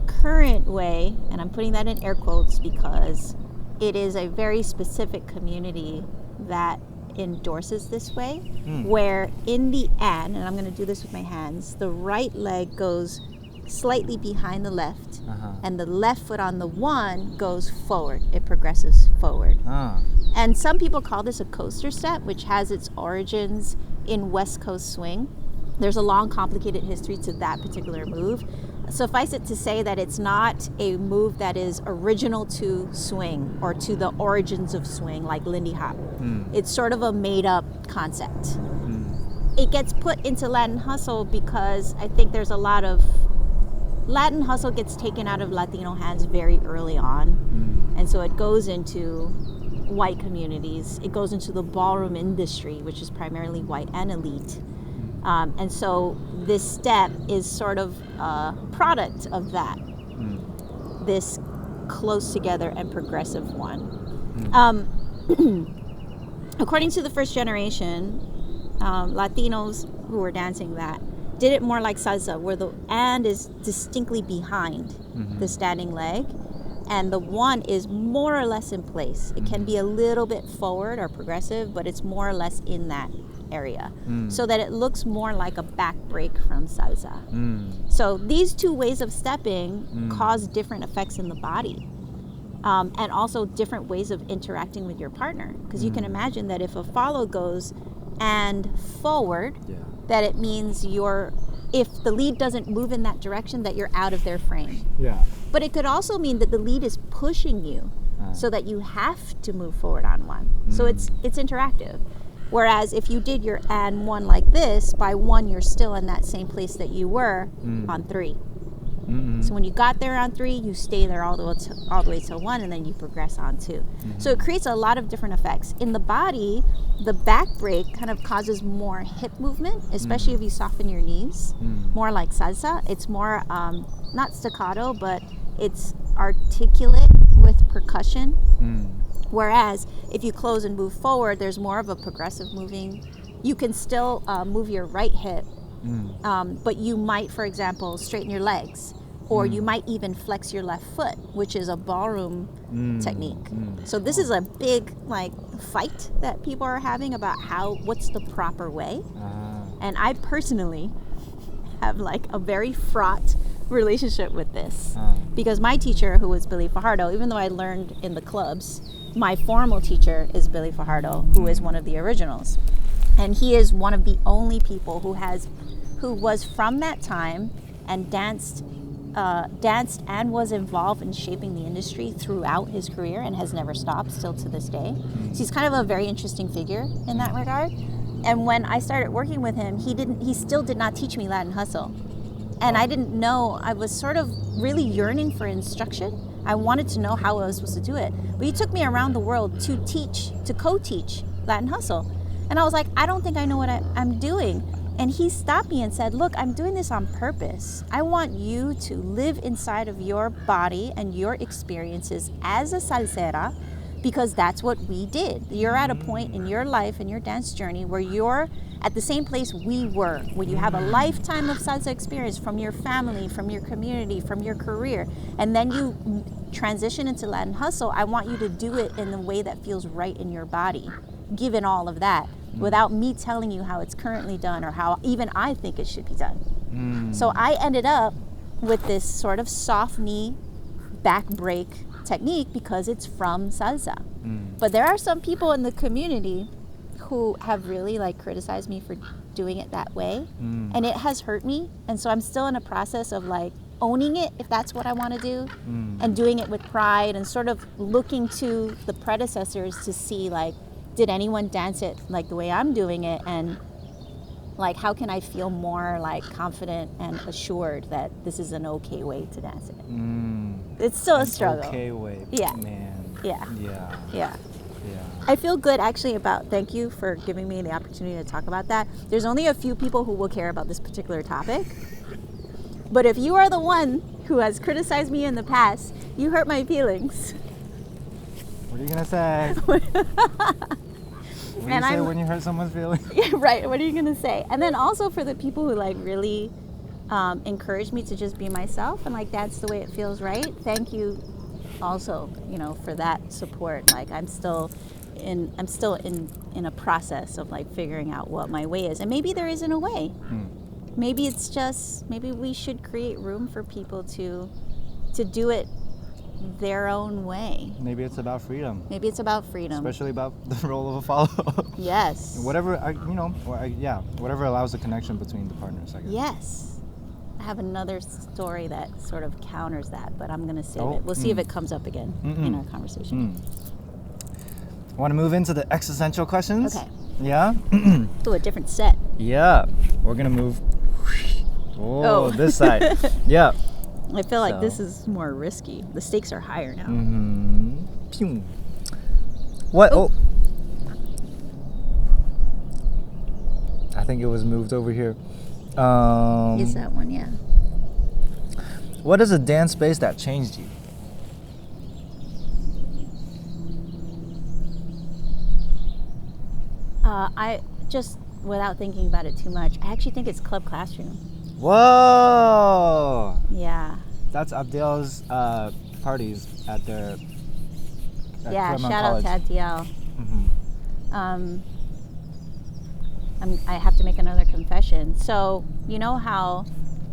[SPEAKER 1] current way, and I'm putting that in air quotes because it is a very specific community that endorses this way, where in the and I'm going to do this with my hands, the right leg goes slightly behind the left, and the left foot on the one goes forward. It progresses forward. And some people call this a coaster step, which has its origins in West Coast swing. There's a long, complicated history to that particular move. Suffice it to say that it's not a move that is original to swing or to the origins of swing like Lindy Hop. It's sort of a made-up concept. It gets put into Latin hustle because I think there's a lot of Latin hustle gets taken out of Latino hands very early on. And so it goes into white communities. It goes into the ballroom industry, which is primarily white and elite. And so this step is sort of a product of that, this close together and progressive one. According to the first generation, Latinos who were dancing that did it more like salsa, where the and is distinctly behind the standing leg, and the one is more or less in place. It can be a little bit forward or progressive, but it's more or less in that area, so that it looks more like a back break from salsa. So these two ways of stepping cause different effects in the body, and also different ways of interacting with your partner, because you can imagine that if a follow goes and forward, that it means if the lead doesn't move in that direction, that you're out of their frame. But it could also mean that the lead is pushing you so that you have to move forward on one. So it's interactive. Whereas if you did your and one like this, by one you're still in that same place that you were on three.
[SPEAKER 2] Mm-hmm.
[SPEAKER 1] So when you got there on 3, you stay there all the way till 1, and then you progress on 2.
[SPEAKER 2] Mm-hmm.
[SPEAKER 1] So it creates a lot of different effects. In the body, the back break kind of causes more hip movement, especially if you soften your knees, more like salsa. It's more, not staccato, but it's articulate with percussion. Whereas if you close and move forward, there's more of a progressive moving. You can still move your right hip, but you might, for example, straighten your legs, or you might even flex your left foot, which is a ballroom technique. So this is a big fight that people are having about what's the proper way. And I personally have a very fraught relationship with this, because my teacher, who was Billy Fajardo, even though I learned in the clubs, my formal teacher is Billy Fajardo, who is one of the originals, and he is one of the only people who was from that time and danced and was involved in shaping the industry throughout his career and has never stopped, still to this day. So he's kind of a very interesting figure in that regard. And when I started working with him, he still did not teach me Latin hustle. And I didn't know, I was sort of really yearning for instruction. I wanted to know how I was supposed to do it. But he took me around the world to co-teach Latin hustle. And I was like, I don't think I know what I'm doing. And he stopped me and said, look, I'm doing this on purpose. I want you to live inside of your body and your experiences as a salsera, because that's what we did. You're at a point in your life and your dance journey where you're at the same place we were, where you have a lifetime of salsa experience from your family, from your community, from your career, and then you transition into Latin hustle. I want you to do it in the way that feels right in your body, given all of that, without me telling you how it's currently done or how even I think it should be done. So I ended up with this sort of soft knee back break technique because it's from salsa. But there are some people in the community who have really criticized me for doing it that way, and it has hurt me. And so I'm still in a process of owning it, if that's what I want to do, and doing it with pride, and sort of looking to the predecessors to see did anyone dance it the way I'm doing it, and how can I feel more confident and assured that this is an okay way to dance it. It's still a struggle.
[SPEAKER 2] Okay way.
[SPEAKER 1] Yeah.
[SPEAKER 2] Man.
[SPEAKER 1] Yeah. I feel good actually thank you for giving me the opportunity to talk about that. There's only a few people who will care about this particular topic. But if you are the one who has criticized me in the past, you hurt my feelings.
[SPEAKER 2] What are you going to say? What do you say when you hurt someone's feelings?
[SPEAKER 1] Yeah, right. What are you going to say? And then also for the people who really encourage me to just be myself and that's the way it feels right. Thank you also, for that support. I'm still in a process of figuring out what my way is, and maybe there isn't a way. Maybe it's just, maybe we should create room for people to do it their own way.
[SPEAKER 2] Maybe it's about freedom.
[SPEAKER 1] Especially
[SPEAKER 2] about the role of a follow-up.
[SPEAKER 1] Yes.
[SPEAKER 2] Whatever whatever allows the connection between the partners, I guess.
[SPEAKER 1] Yes. I have another story that sort of counters that, but I'm going to save it. We'll see if it comes up again in our conversation.
[SPEAKER 2] Want to move into the existential questions?
[SPEAKER 1] Okay.
[SPEAKER 2] Yeah?
[SPEAKER 1] To a different set.
[SPEAKER 2] Yeah. We're going to move this side. Yeah.
[SPEAKER 1] I feel like this is more risky. The stakes are higher now.
[SPEAKER 2] Pew. What? Oh. I think it was moved over here.
[SPEAKER 1] Is that one? Yeah.
[SPEAKER 2] What is a dance space that changed you?
[SPEAKER 1] I just, without thinking about it too much, I actually think it's Club Classroom.
[SPEAKER 2] Whoa!
[SPEAKER 1] Yeah.
[SPEAKER 2] That's Abdel's parties at their
[SPEAKER 1] shout
[SPEAKER 2] College.
[SPEAKER 1] out to Abdel. I have to make another confession. So, you know how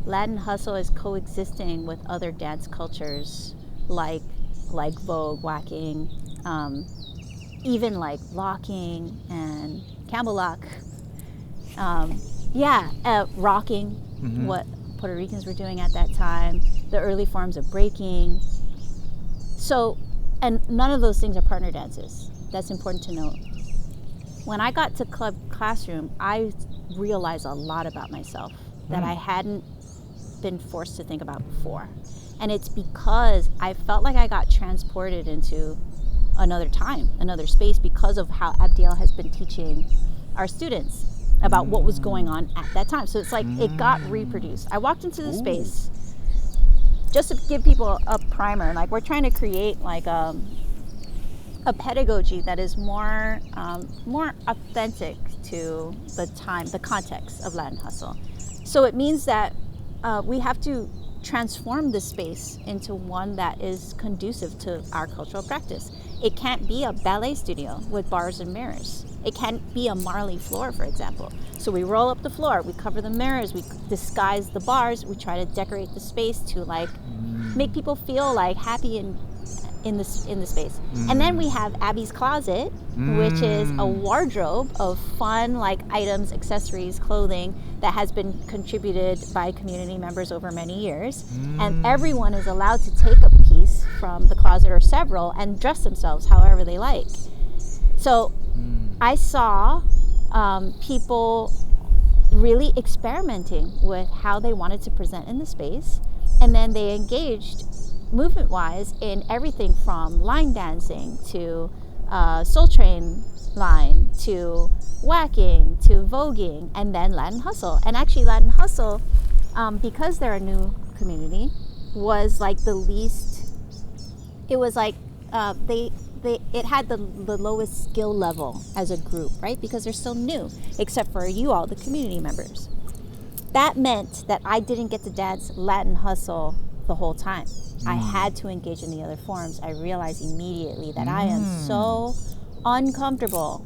[SPEAKER 1] Latin hustle is coexisting with other dance cultures like Vogue, whacking, even locking and Campbell lock. Rocking, what Puerto Ricans were doing at that time, the early forms of breaking. So, and none of those things are partner dances. That's important to note. When I got to Club Classroom, I realized a lot about myself that I hadn't been forced to think about before. And it's because I felt like I got transported into another time, another space, because of how Abdiel has been teaching our students about what was going on at that time. So it's like it got reproduced. I walked into the space just to give people a primer. Like, we're trying to create like a pedagogy that is more authentic to the time, the context of Latin Hustle. So it means that we have to transform the space into one that is conducive to our cultural practice. It can't be a ballet studio with bars and mirrors. It can't be a marley floor, for example. So we roll up the floor, we cover the mirrors, we disguise the bars, we try to decorate the space to like make people feel like happy in the space. And then we have Abby's Closet, which is a wardrobe of fun like items, accessories, clothing that has been contributed by community members over many years. And everyone is allowed to take a piece from the closet or several and dress themselves however they like. So I saw people really experimenting with how they wanted to present in the space, and then they engaged movement-wise in everything from line dancing to Soul Train line to whacking to voguing, and then Latin Hustle. And actually Latin Hustle, because they're a new community, was like the least, it was like it had the lowest skill level as a group, right? Because they're still new, except for you all, the community members. That meant that I didn't get to dance Latin Hustle the whole time. I had to engage in the other forms. I realized immediately that I am so uncomfortable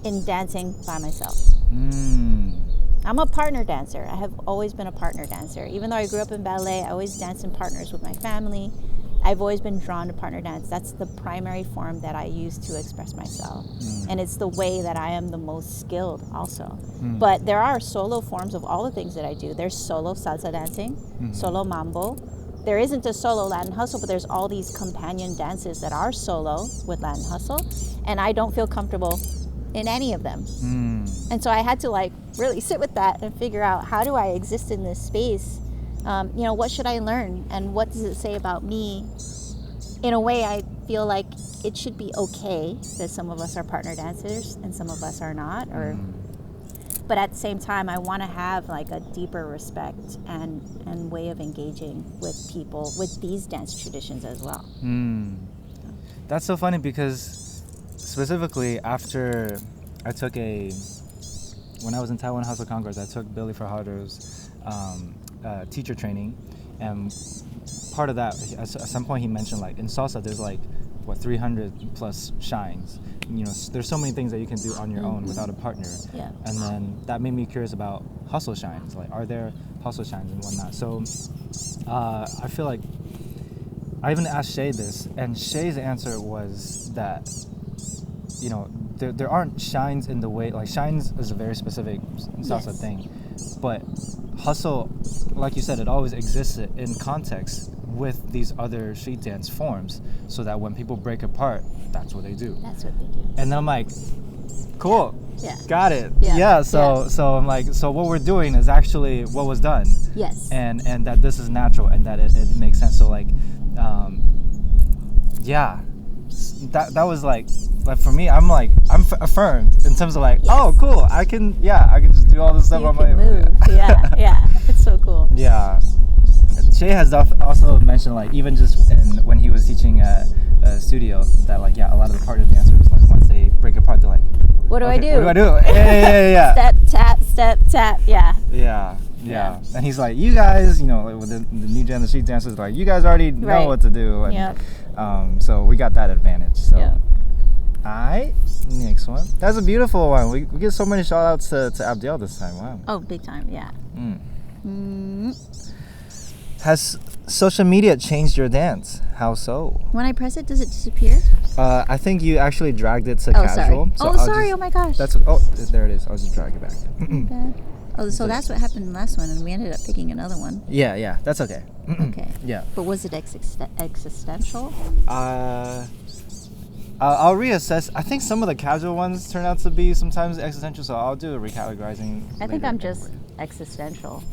[SPEAKER 1] in dancing by myself. I'm a partner dancer. I have always been a partner dancer. Even though I grew up in ballet, I always danced in partners with my family. I've always been drawn to partner dance. That's the primary form that I use to express myself. And it's the way that I am the most skilled also. But there are solo forms of all the things that I do. There's solo salsa dancing, solo mambo. There isn't a solo Latin Hustle, but there's all these companion dances that are solo with Latin Hustle. And I don't feel comfortable in any of them. And so I had to like really sit with that and figure out, how do I exist in this space? What should I learn, and what does it say about me? In a way, I feel like it should be okay that some of us are partner dancers and some of us are not, but at the same time, I want to have like a deeper respect and way of engaging with people with these dance traditions as well.
[SPEAKER 2] That's so funny, because specifically after I took when I was in Taiwan Hustle Congress, I took Billy Fajardo's teacher training, and part of that, at some point he mentioned, like, in salsa there's like 300 plus shines. There's so many things that you can do on your own without a partner. And then that made me curious about hustle shines. Like, are there hustle shines and whatnot? So I feel like I even asked Shay this, and Shay's answer was that there aren't shines in the way, like, shines is a very specific salsa thing, but hustle, like you said, it always exists in context with these other street dance forms, so that when people break apart, that's what they do.
[SPEAKER 1] That's what they do.
[SPEAKER 2] And then I'm like, cool, got it. So I'm like, so what we're doing is actually what was done.
[SPEAKER 1] Yes.
[SPEAKER 2] And that this is natural, and that it makes sense. So like, that was like for me, I'm affirmed in terms of like, oh, cool, I can just do all this stuff on my own.
[SPEAKER 1] Move. It's so cool.
[SPEAKER 2] Shay has also mentioned, like, even just when he was teaching at a studio, that like, a lot of the partner dancers, like, once they break apart, they're like,
[SPEAKER 1] what do I do?
[SPEAKER 2] What do I do? Yeah.
[SPEAKER 1] Step tap.
[SPEAKER 2] Yeah. And he's like, you guys, with the new gen of street dancers, like, you guys already know what to do. And, so we got that advantage. So, alright, next one. That's a beautiful one. We get so many shout outs to Abdiel this time. Wow.
[SPEAKER 1] Oh, big time, yeah.
[SPEAKER 2] Has social media changed your dance? How so?
[SPEAKER 1] When I press it, does it disappear?
[SPEAKER 2] I think you actually dragged it to casual.
[SPEAKER 1] Sorry. Oh my gosh.
[SPEAKER 2] There it is. I'll just drag it back.
[SPEAKER 1] Okay. So that's what happened last one, and we ended up picking another one.
[SPEAKER 2] Yeah. That's okay.
[SPEAKER 1] Okay.
[SPEAKER 2] Yeah.
[SPEAKER 1] But was it existential?
[SPEAKER 2] I'll reassess. I think some of the casual ones turn out to be sometimes existential, so I'll do a recategorizing.
[SPEAKER 1] I think I'm just existential.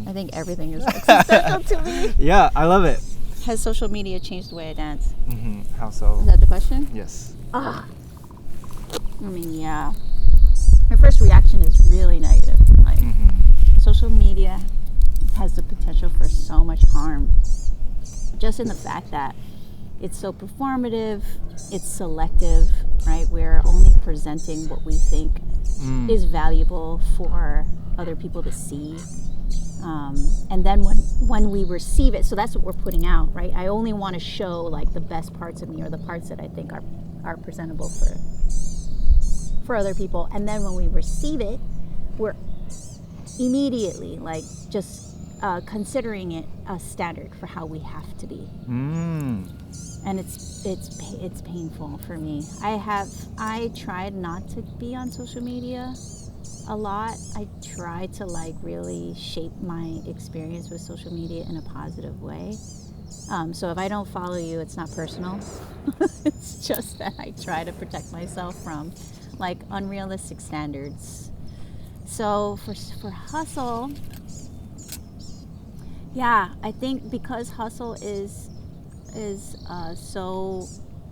[SPEAKER 1] I think everything is existential to me.
[SPEAKER 2] Yeah, I love it.
[SPEAKER 1] Has social media changed the way I dance?
[SPEAKER 2] How so?
[SPEAKER 1] Is that the question?
[SPEAKER 2] Yes.
[SPEAKER 1] I mean, yeah. My first reaction is really negative. Like, social media has the potential for so much harm. Just in the fact that it's so performative, it's selective, right? We're only presenting what we think is valuable for other people to see. And then when we receive it, so that's what we're putting out, right? I only want to show like the best parts of me or the parts that I think are presentable for other people. And then when we receive it, we're immediately like just considering it a standard for how we have to be. And it's painful for me. I tried not to be on social media a lot. I try to like really shape my experience with social media in a positive way. So if I don't follow you, it's not personal. It's just that I try to protect myself from like unrealistic standards. So for hustle, yeah, I think because hustle is so,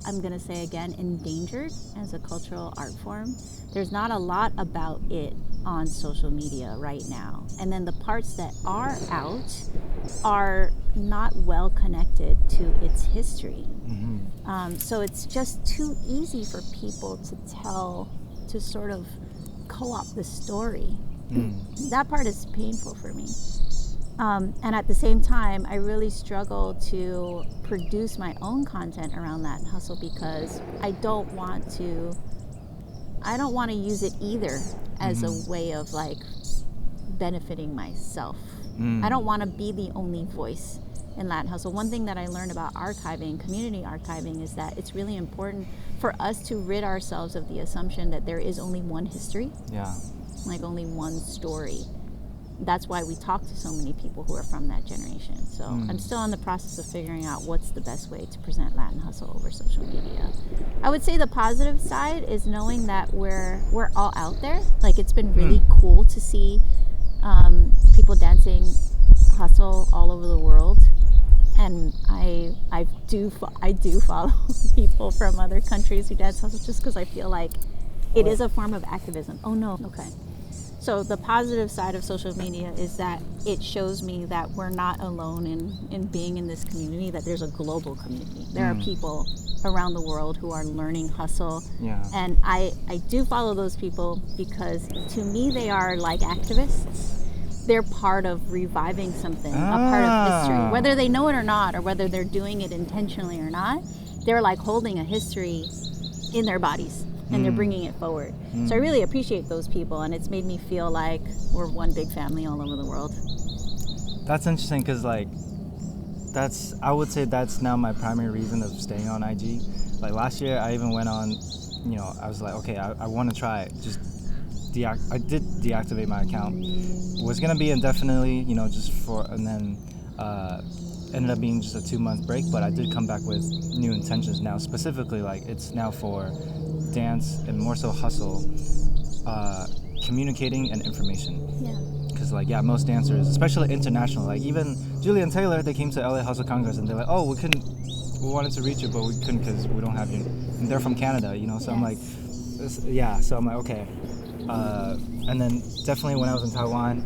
[SPEAKER 1] I'm gonna say again, endangered as a cultural art form. There's not a lot about it on social media right now. And then the parts that are out are not well connected to its history. So it's just too easy for people to sort of co-opt the story. That part is painful for me. And at the same time, I really struggle to produce my own content around that hustle because I don't want to use it either as a way of like benefiting myself. I don't want to be the only voice in Latin hustle. One thing that I learned about archiving, community archiving, is that it's really important for us to rid ourselves of the assumption that there is only one history, like only one story. That's why we talk to so many people who are from that generation. So I'm still in the process of figuring out what's the best way to present Latin hustle over social media. I would say the positive side is knowing that we're all out there. Like, it's been really cool to see people dancing hustle all over the world. And I do follow people from other countries who dance hustle just because I feel like it is a form of activism. Oh no, okay. So the positive side of social media is that it shows me that we're not alone in being in this community, that there's a global community. There are people around the world who are learning hustle. And I do follow those people because to me they are like activists. They're part of reviving something, a part of history. Whether they know it or not, or whether they're doing it intentionally or not, they're like holding a history in their bodies. And they're bringing it forward. So I really appreciate those people, and it's made me feel like we're one big family all over the world.
[SPEAKER 2] That's interesting because I would say that's now my primary reason of staying on IG. Like last year, I even went on, I was like, okay, I want to try it. I did deactivate my account. It was gonna be indefinitely, and then ended up being just a 2-month break. But I did come back with new intentions now. Specifically, like it's now for dance and more so hustle, communicating and information. Because most dancers, especially international, like even Julie and Taylor, they came to LA Hustle Congress and they're like, oh, we wanted to reach you, but we couldn't because we don't have you. And they're from Canada, so I'm like, so I'm like, okay. And then definitely when I was in Taiwan,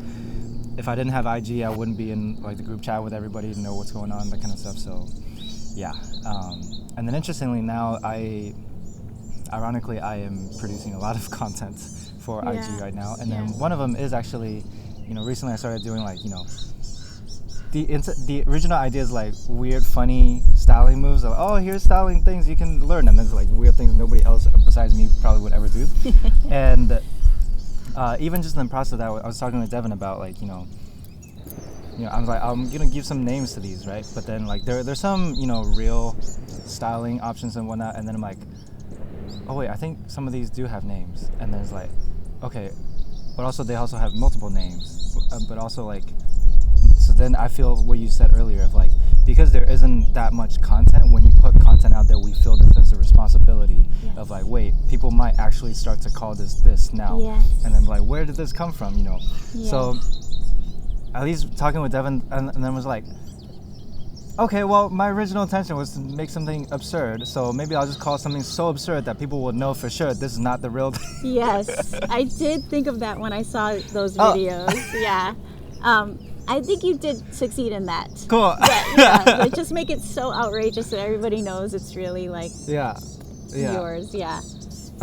[SPEAKER 2] if I didn't have IG, I wouldn't be in like the group chat with everybody to know what's going on, that kind of stuff. So and then interestingly now, ironically, I am producing a lot of content for IG right now. And then one of them is actually, recently I started doing like, the original idea is like weird, funny styling moves. Like, oh, here's styling things you can learn. And there's like weird things nobody else besides me probably would ever do. And even just in the process of that, I was talking with Devin about like, I was like, I'm gonna give some names to these, right? But then like there's some, real styling options and whatnot. And then I'm like, oh wait, I think some of these do have names. And then it's like, okay, but also they also have multiple names. But also like, so then I feel what you said earlier of like, because there isn't that much content, when you put content out there, we feel this sense of responsibility of like, wait, people might actually start to call this now. And then like, where did this come from, So at least talking with Devin, and then was like, okay, well, my original intention was to make something absurd, so maybe I'll just call something so absurd that people will know for sure this is not the real thing.
[SPEAKER 1] Yes, I did think of that when I saw those videos. Yeah. I think you did succeed in that.
[SPEAKER 2] Cool.
[SPEAKER 1] Yeah, like just make it so outrageous that everybody knows it's really like yours. Yeah.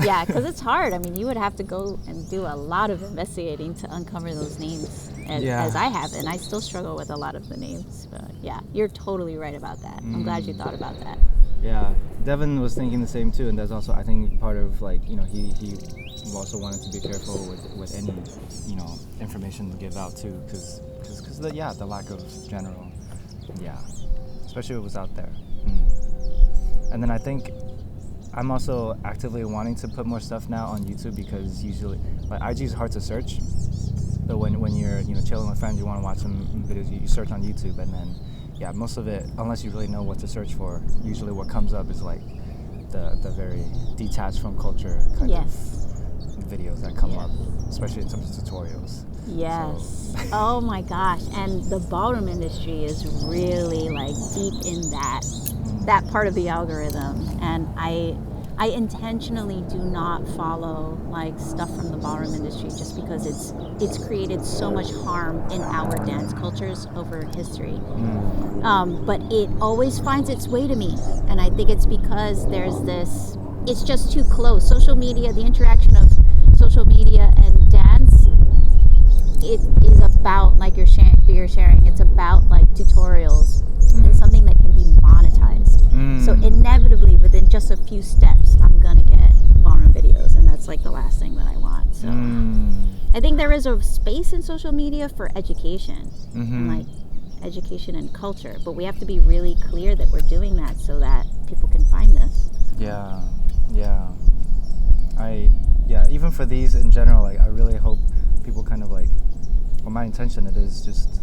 [SPEAKER 1] Yeah, because it's hard. I mean, you would have to go and do a lot of investigating to uncover those names, as I have, and I still struggle with a lot of the names. But yeah, you're totally right about that. I'm glad you thought about that.
[SPEAKER 2] Yeah, Devin was thinking the same too, and that's also, I think, part of like, you know, he also wanted to be careful with any, you know, information to give out too, because the lack of general, especially if it was out there. And then I think I'm also actively wanting to put more stuff now on YouTube, because usually, like, IG is hard to search. So when you're, you know, chilling with friends, you want to watch some videos, you search on YouTube, and then most of it, unless you really know what to search for, usually what comes up is like the very detached from culture kind of videos that come up, especially in terms of tutorials.
[SPEAKER 1] Yes. So. Oh my gosh. And the ballroom industry is really like deep in that part of the algorithm. And I intentionally do not follow like stuff from the ballroom industry just because it's created so much harm in our dance cultures over history. But it always finds its way to me. And I think it's because it's just too close. Social media, the interaction of social media and dance, it is about, like you're sharing, it's about like tutorials and something that can be monetized. So inevitably, within just a few steps, I'm gonna get ballroom videos, and that's like the last thing that I want. So I think there is a space in social media for education, and like education and culture, but we have to be really clear that we're doing that so that people can find this.
[SPEAKER 2] Even for these in general, like, I really hope people kind of like, well, my intention, it is just,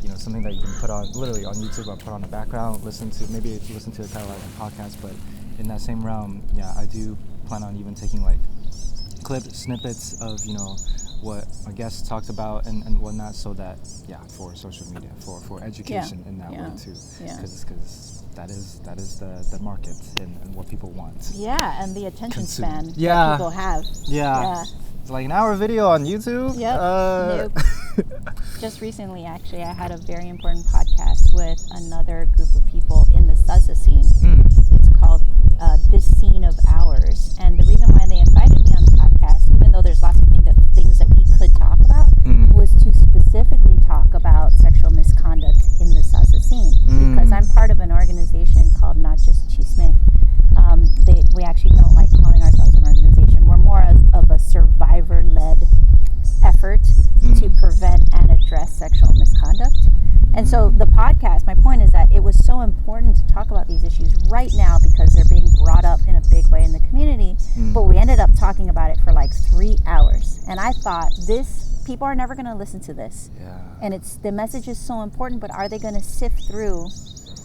[SPEAKER 2] you know, something that you can put on literally on YouTube, or put on the background, listen to it kind of like a podcast. But in that same realm, I do plan on even taking like snippets of, you know, what our guests talked about and whatnot, so that for social media, for education in that way too, because that is the market and what people want.
[SPEAKER 1] And the attention span that people have.
[SPEAKER 2] It's like an hour video on YouTube.
[SPEAKER 1] Nope. Just recently, actually, I had a very important podcast with another group of people in the salsa scene. It's called This Scene of Ours. And the reason why they invited me on the podcast, even though there's lots of things that we could talk about, was to specifically talk about sexual misconduct in the salsa scene. Because I'm part of an organization called Not Just Chisme. We actually don't like calling ourselves an organization. We're more of a survivor-led effort to prevent and address sexual misconduct. And so the podcast, my point is that it was so important to talk about these issues right now because they're being brought up in a big way in the community. But we ended up talking about it for like 3 hours. And I thought, people are never going to listen to this. And the message is so important, but are they going to sit through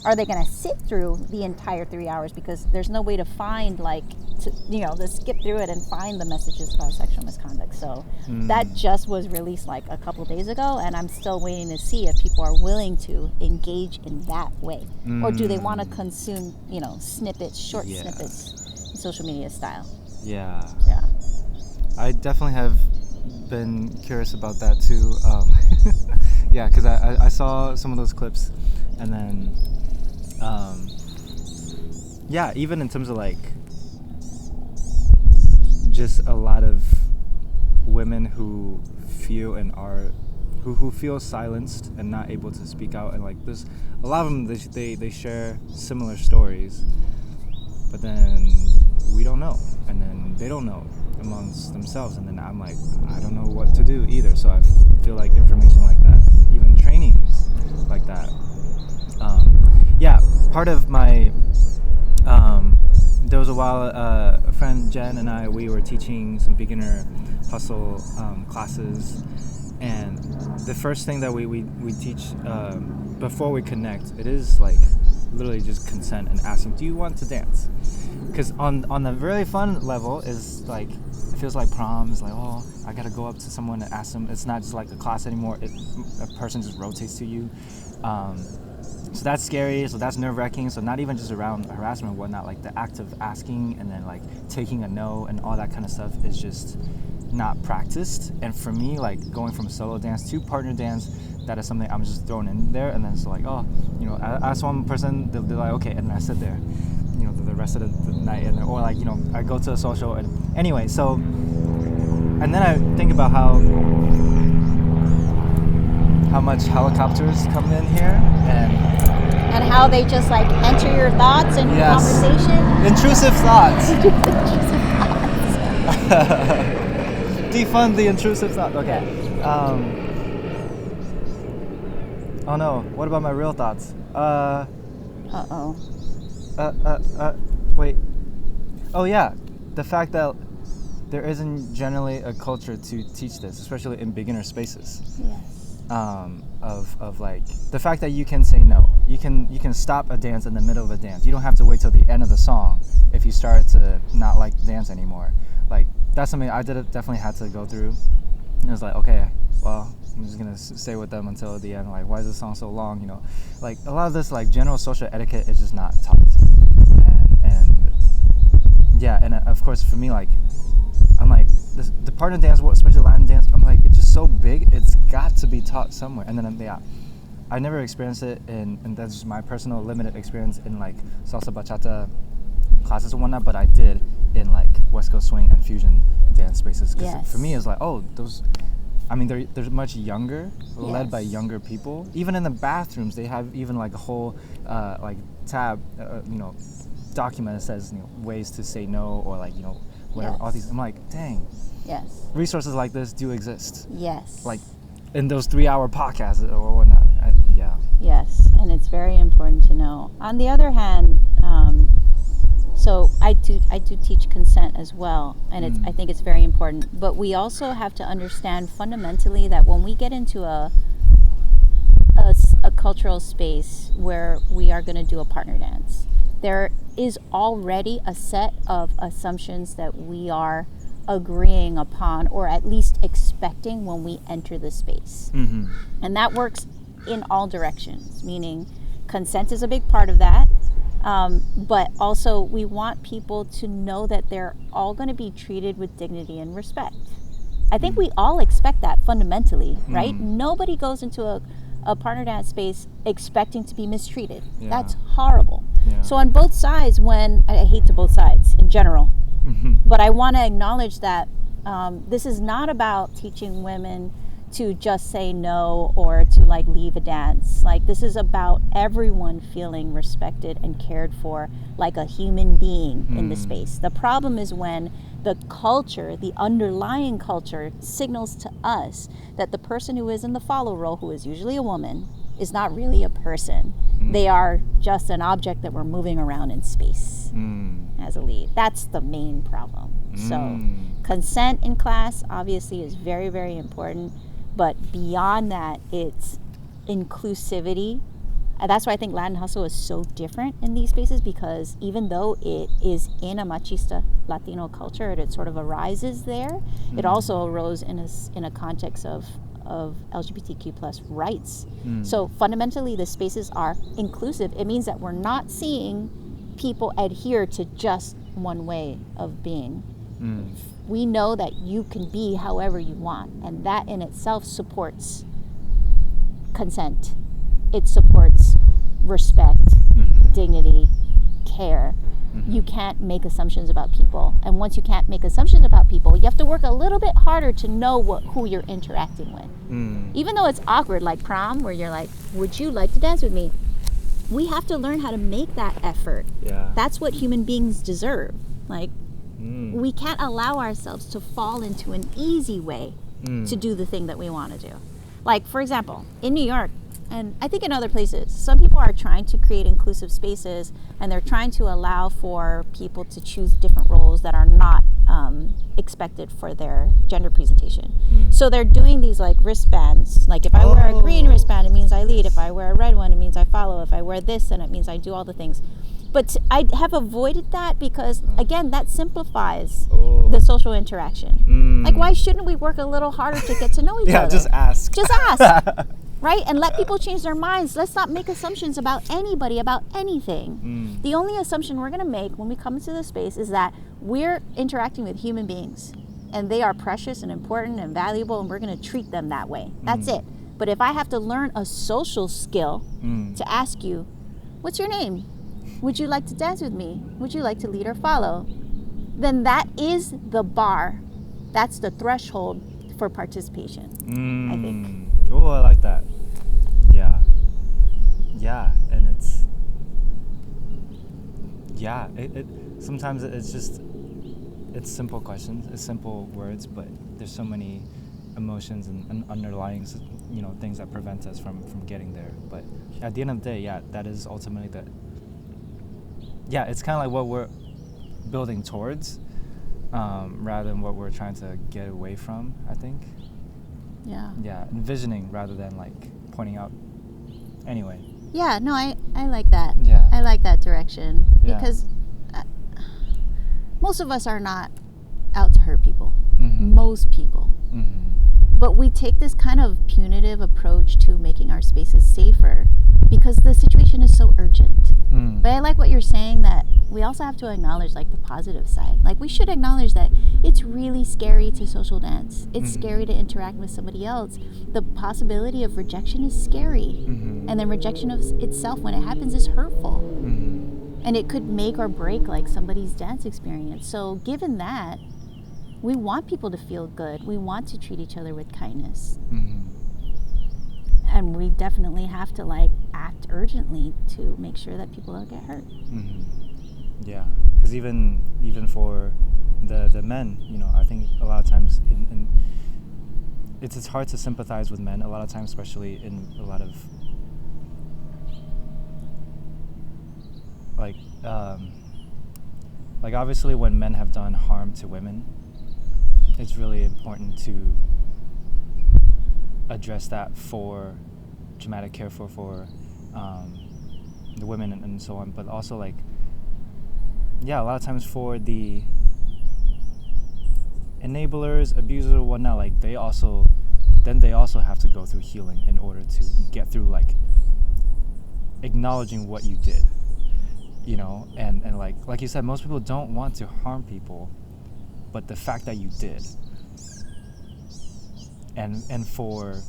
[SPEAKER 1] the entire 3 hours? Because there's no way to find to skip through it and find the messages about sexual misconduct. So that just was released like a couple days ago, and I'm still waiting to see if people are willing to engage in that way, or do they want to consume, short snippets, social media style.
[SPEAKER 2] I definitely have been curious about that too. Because I saw some of those clips, and then even in terms of like just a lot of women who feel and are who feel silenced and not able to speak out, and like there's a lot of them, they share similar stories, but then we don't know, and then they don't know amongst themselves, and then I'm like, I don't know what to do either. So I feel like information like that, and even trainings like that, part of my there was a while a friend Jen and I, we were teaching some beginner hustle classes, and the first thing that we teach before we connect, it is like literally just consent and asking, do you want to dance? Because on the really fun level is like, feels like prom. It's like, oh, I gotta go up to someone and ask them. It's not just like a class anymore. A person just rotates to you. So that's scary. So that's nerve-wracking. So not even just around harassment and whatnot, like the act of asking and then like taking a no and all that kind of stuff is just not practiced. And for me, like going from solo dance to partner dance, that is something I'm just thrown in there. And then it's like, oh, you know, I ask one person, they're like, okay, and then I sit there, you know, the rest of the night, and or like, you know, I go to a social, and anyway, so, and then I think about how much helicopters come in here,
[SPEAKER 1] and how they just like enter your thoughts and your conversation.
[SPEAKER 2] Intrusive thoughts. Defund the intrusive thought. Okay. Oh no, what about my real thoughts? Wait. Oh yeah, the fact that there isn't generally a culture to teach this, especially in beginner spaces.
[SPEAKER 1] Yes.
[SPEAKER 2] Of like the fact that you can say no. You can stop a dance in the middle of a dance. You don't have to wait till the end of the song if you start to not like the dance anymore. Like that's something I definitely had to go through. And it was like, okay, well, I'm just gonna stay with them until the end. Like, why is this song so long? You know, like a lot of this like general social etiquette is just not taught. And yeah, and of course for me, like I'm like the partner dance, especially Latin dance, I'm like, it's just so big, it's got to be taught somewhere. And then I never experienced it, and that's just my personal limited experience in like salsa bachata classes and whatnot, but I did in like West Coast swing and fusion dance spaces. Because for me, it's like, oh, those, I mean, they're much younger, led by younger people. Even in the bathrooms, they have even like a whole like tab, you know, document that says, you know, ways to say no, or like, you know, whatever. All these, I'm like, dang.
[SPEAKER 1] Yes.
[SPEAKER 2] Resources like this do exist.
[SPEAKER 1] Yes.
[SPEAKER 2] Like in those 3-hour podcasts or whatnot. Yeah.
[SPEAKER 1] Yes, and it's very important to know. On the other hand, so I do teach consent as well, and I think it's very important. But we also have to understand fundamentally that when we get into a cultural space where we are going to do a partner dance, there is already a set of assumptions that we are agreeing upon, or at least expecting when we enter the space. Mm-hmm. And that works in all directions, meaning consent is a big part of that. But also we want people to know that they're all going to be treated with dignity and respect. I think we all expect that fundamentally, right? Nobody goes into a partner dance space expecting to be mistreated. Yeah. That's horrible. Yeah. So on both sides, I hate to both sides in general, but I want to acknowledge that this is not about teaching women to just say no or to like leave a dance. Like, this is about everyone feeling respected and cared for like a human being in the space. The problem is when the culture, the underlying culture, signals to us that the person who is in the follow role, who is usually a woman, is not really a person. They are just an object that we're moving around in space as a lead. That's the main problem. So consent in class obviously is very, very important. But beyond that, it's inclusivity. And that's why I think Latin Hustle is so different in these spaces, because even though it is in a machista Latino culture, it sort of arises there, it also arose in a context of LGBTQ plus rights. So fundamentally, the spaces are inclusive. It means that we're not seeing people adhere to just one way of being. We know that you can be however you want, and that in itself supports consent. It supports respect, dignity, care. You can't make assumptions about people, and once you can't make assumptions about people, you have to work a little bit harder to know who you're interacting with. Even though it's awkward, like prom, where you're like, would you like to dance with me? We have to learn how to make that effort. That's what human beings deserve. Like, we can't allow ourselves to fall into an easy way to do the thing that we want to do. Like, for example, in New York, and I think in other places, some people are trying to create inclusive spaces, and they're trying to allow for people to choose different roles that are not expected for their gender presentation. So they're doing these like wristbands. Like, if I wear a green wristband, it means I lead. If I wear a red one, it means I follow. If I wear this, then it means I do all the things. But I have avoided that because, again, that simplifies
[SPEAKER 2] Oh.
[SPEAKER 1] the social interaction. Like, why shouldn't we work a little harder to get to know each other?
[SPEAKER 2] Yeah, just ask.
[SPEAKER 1] Just ask. Right? And let people change their minds. Let's not make assumptions about anybody, about anything. The only assumption we're going to make when we come into this space is that we're interacting with human beings and they are precious and important and valuable, and we're going to treat them that way. That's it. But if I have to learn a social skill to ask you, what's your name? Would you like to dance with me? Would you like to lead or follow? Then that is the bar. That's the threshold for participation, I think.
[SPEAKER 2] Oh, I like that. Yeah. Yeah, and it's... Yeah, it sometimes it's just... It's simple questions, it's simple words, but there's so many emotions and underlying, things that prevent us from getting there. But at the end of the day, yeah, that is ultimately the... Yeah, it's kind of like what we're building towards, rather than what we're trying to get away from, I think.
[SPEAKER 1] Yeah.
[SPEAKER 2] Yeah, envisioning rather than like pointing out. Anyway.
[SPEAKER 1] Yeah, no, I like that.
[SPEAKER 2] Yeah.
[SPEAKER 1] I like that direction.
[SPEAKER 2] Yeah.
[SPEAKER 1] Because most of us are not out to hurt people.
[SPEAKER 2] Mm-hmm.
[SPEAKER 1] Most people.
[SPEAKER 2] Mm-hmm.
[SPEAKER 1] But we take this kind of punitive approach to making our spaces safer because the situation is so urgent. But I like what you're saying, that we also have to acknowledge like the positive side. Like, we should acknowledge that it's really scary to social dance. It's scary to interact with somebody else. The possibility of rejection is scary. And then rejection of itself, when it happens, is hurtful. And it could make or break like somebody's dance experience. So given that, we want people to feel good. We want to treat each other with kindness. And we definitely have to like act urgently to make sure that people don't get hurt.
[SPEAKER 2] Yeah, because even for the men, I think a lot of times it's hard to sympathize with men a lot of times, especially in a lot of like obviously when men have done harm to women, it's really important to address that for traumatic care for the women and so on, but also like, yeah, a lot of times for the enablers, abusers, or whatnot, like they also have to go through healing in order to get through like acknowledging what you did, and like you said, most people don't want to harm people, but the fact that you did, and for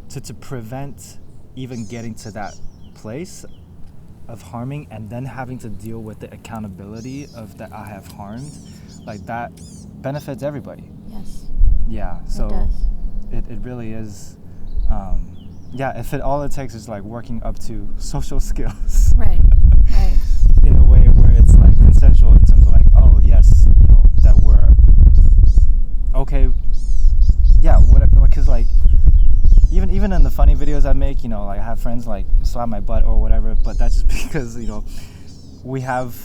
[SPEAKER 2] to prevent even getting to that place of harming and then having to deal with the accountability of that I have harmed, like that benefits everybody.
[SPEAKER 1] Yes.
[SPEAKER 2] Yeah, so
[SPEAKER 1] it does.
[SPEAKER 2] It really is, if all it takes is like working up to social skills.
[SPEAKER 1] Right.
[SPEAKER 2] In a way where it's like consensual in terms of like, oh yes, that we're okay. Yeah, because like even in the funny videos I make, like I have friends like slap my butt or whatever, but that's just because we have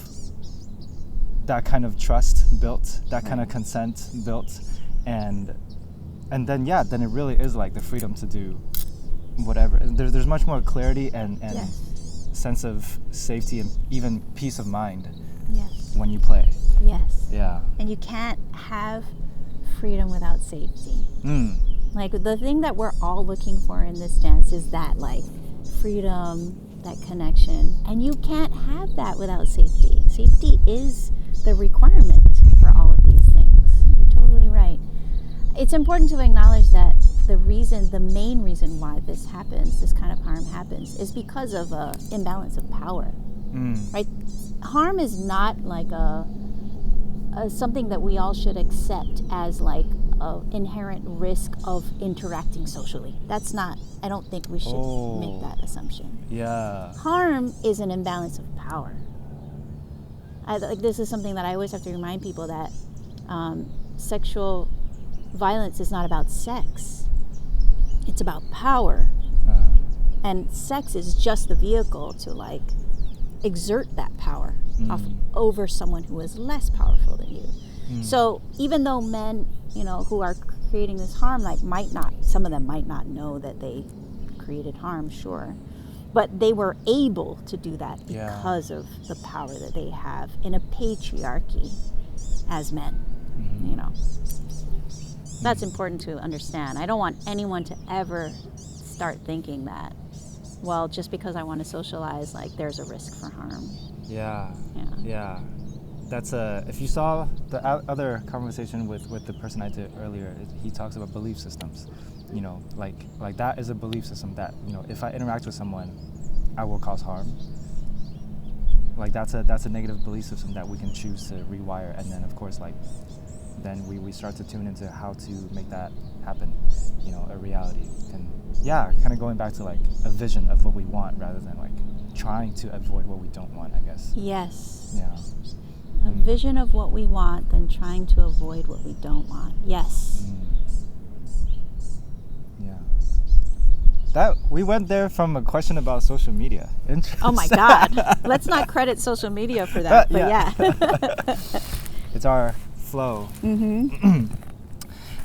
[SPEAKER 2] that kind of trust built, that kind of consent built, and then then it really is like the freedom to do whatever. There's much more clarity and sense of safety and even peace of mind when you play.
[SPEAKER 1] Yes.
[SPEAKER 2] Yeah. And
[SPEAKER 1] you can't have freedom without safety. Like, the thing that we're all looking for in this dance is that like freedom, that connection, and you can't have that without safety. Safety is the requirement for all of these things. You're totally right. It's important to acknowledge that the main reason why this happens, this kind of harm happens, is because of a imbalance of power. Right? Harm is not like a something that we all should accept as like an inherent risk of interacting socially. That's not, I don't think we should make that assumption.
[SPEAKER 2] Yeah.
[SPEAKER 1] Harm is an imbalance of power. This is something that I always have to remind people, that sexual violence is not about sex. It's about power. And sex is just the vehicle to like exert that power over someone who is less powerful than you. So even though men, who are creating this harm, like some of them might not know that they created harm, sure. But they were able to do that because of the power that they have in a patriarchy as men, you know. That's important to understand. I don't want anyone to ever start thinking that, well, just because I want to socialize, like, there's a risk for harm.
[SPEAKER 2] Yeah. That's if you saw the other conversation with the person I did earlier, he talks about belief systems. You know, like that is a belief system that, you know, if I interact with someone, I will cause harm. Like that's a negative belief system that we can choose to rewire, and then of course, like, then we start to tune into how to make that happen, you know, a reality. And kind of going back to like a vision of what we want rather than like trying to avoid what we don't want, I guess.
[SPEAKER 1] Yes.
[SPEAKER 2] Yeah.
[SPEAKER 1] A vision of what we want than trying to avoid what we don't want. Yes.
[SPEAKER 2] Yeah. That we went there from a question about social media. Interesting.
[SPEAKER 1] Oh my God. Let's not credit social media for that, but yeah.
[SPEAKER 2] It's our flow.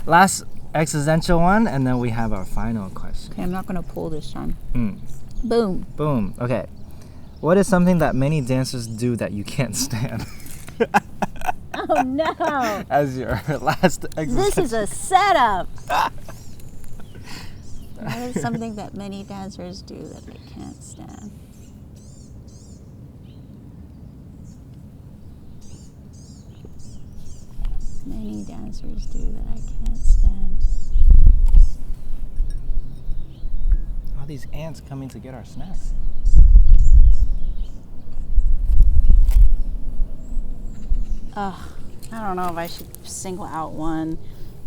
[SPEAKER 2] Last existential one, and then we have our final question.
[SPEAKER 1] Okay, I'm not going to pull this time. Boom.
[SPEAKER 2] Boom. Okay. What is something that many dancers do that you can't stand?
[SPEAKER 1] Oh no.
[SPEAKER 2] As your last existential.
[SPEAKER 1] This is a setup. What is something that many dancers do that they can't stand? Many dancers do that I can't stand.
[SPEAKER 2] All these ants coming to get our snacks.
[SPEAKER 1] I don't know if I should single out one.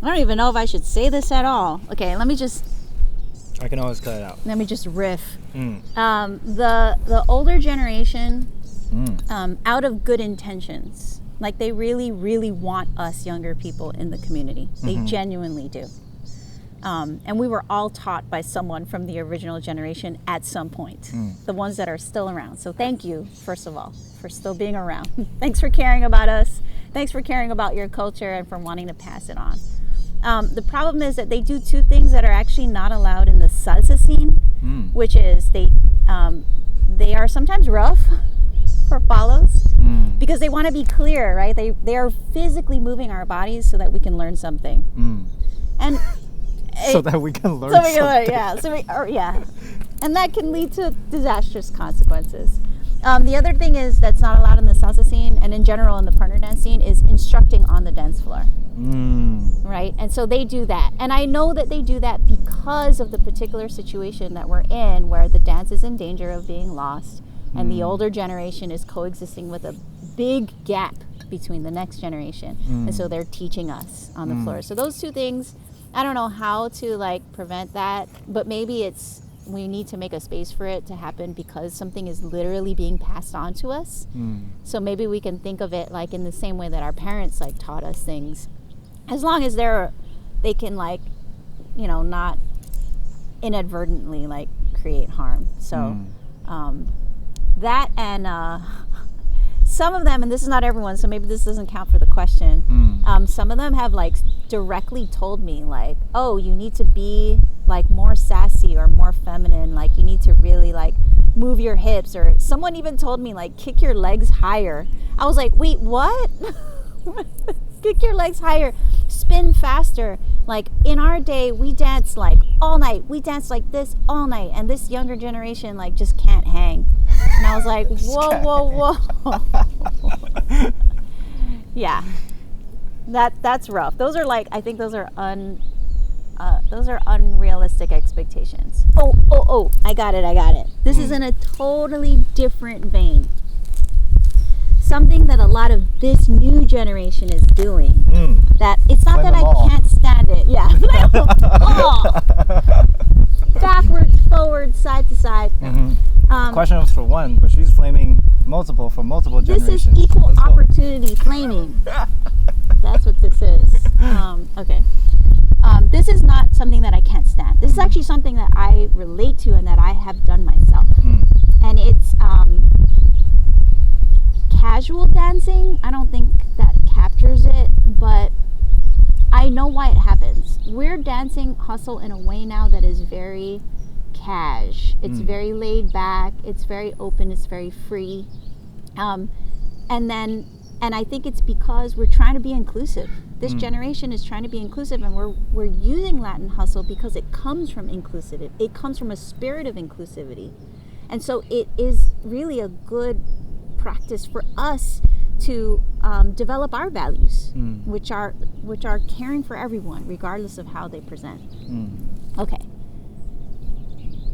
[SPEAKER 1] I don't even know if I should say this at all. Okay, I
[SPEAKER 2] can always cut it out.
[SPEAKER 1] Let me just riff. The older generation, out of good intentions, like they really, really want us younger people in the community. They genuinely do. And we were all taught by someone from the original generation at some point, the ones that are still around. So thank you, first of all, for still being around. Thanks for caring about us. Thanks for caring about your culture and for wanting to pass it on. The problem is that they do two things that are actually not allowed in the salsa scene, which is they are sometimes rough for follows because they want to be clear, right? They are physically moving our bodies so that we can learn something. And
[SPEAKER 2] so that we can learn something.
[SPEAKER 1] And that can lead to disastrous consequences. The other thing is that's not allowed in the salsa scene and in general in the partner dance scene is instructing on the dance floor. Right? And so they do that. And I know that they do that because of the particular situation that we're in where the dance is in danger of being lost and the older generation is coexisting with a big gap between the next generation. And so they're teaching us on the floor. So those two things, I don't know how to like prevent that, but maybe we need to make a space for it to happen because something is literally being passed on to us. So maybe we can think of it like in the same way that our parents like taught us things, as long as they can like, you know, not inadvertently like create harm. So that and some of them, and this is not everyone, so maybe this doesn't count for the question. Some of them have like directly told me like, oh, you need to be like more sassy or more feminine, like you need to really like move your hips, or someone even told me like kick your legs higher. I was like, wait, what? Kick your legs higher, spin faster. Like in our day we danced like all night, we danced like this all night, and this younger generation like just can't hang. And I was like, whoa. Yeah, that's rough. Those are like, I think those are unrealistic expectations. Oh, I got it. This is in a totally different vein. Something that a lot of this new generation is doing, that it's not that I can't stand it. Yeah. Backwards, forwards, side to side.
[SPEAKER 2] Question was for one, but she's flaming multiple for multiple generations.
[SPEAKER 1] This is equal opportunity flaming. That's what this is. Okay. This is not something that I can't stand. This is actually something that I relate to and that I have done myself. And it's casual dancing. I don't think that captures it, but I know why it happens. We're dancing hustle in a way now that is very It's very laid back. It's very open. It's very free. And I think it's because we're trying to be inclusive. This generation is trying to be inclusive, and we're using Latin hustle because it comes from inclusivity. It comes from a spirit of inclusivity. And so it is really a good practice for us to develop our values, which are caring for everyone, regardless of how they present. Okay.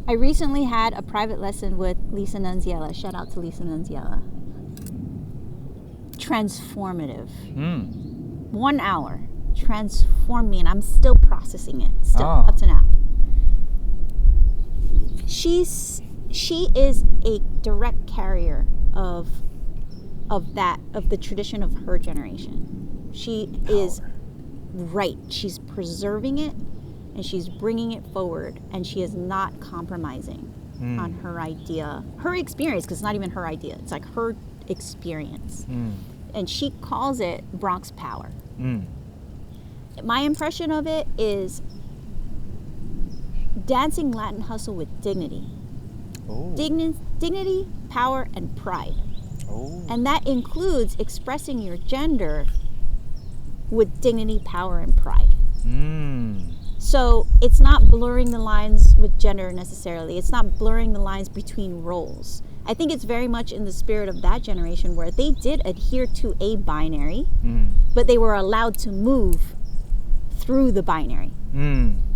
[SPEAKER 1] I recently had a private lesson with Lisa Nunziella. Shout out to Lisa Nunziella. Transformative. 1 hour. Transformed me, and I'm still processing it up to now. She is a direct carrier of the tradition of her generation. She is right. She's preserving it, and she's bringing it forward, and she is not compromising on her idea, her experience, because it's not even her idea. It's like her experience. And she calls it Bronx Power. My impression of it is dancing Latin hustle with dignity. Dignity, power, and pride. And that includes expressing your gender with dignity, power, and pride. So it's not blurring the lines with gender necessarily. It's not blurring the lines between roles. I think it's very much in the spirit of that generation where they did adhere to a binary, but they were allowed to move through the binary.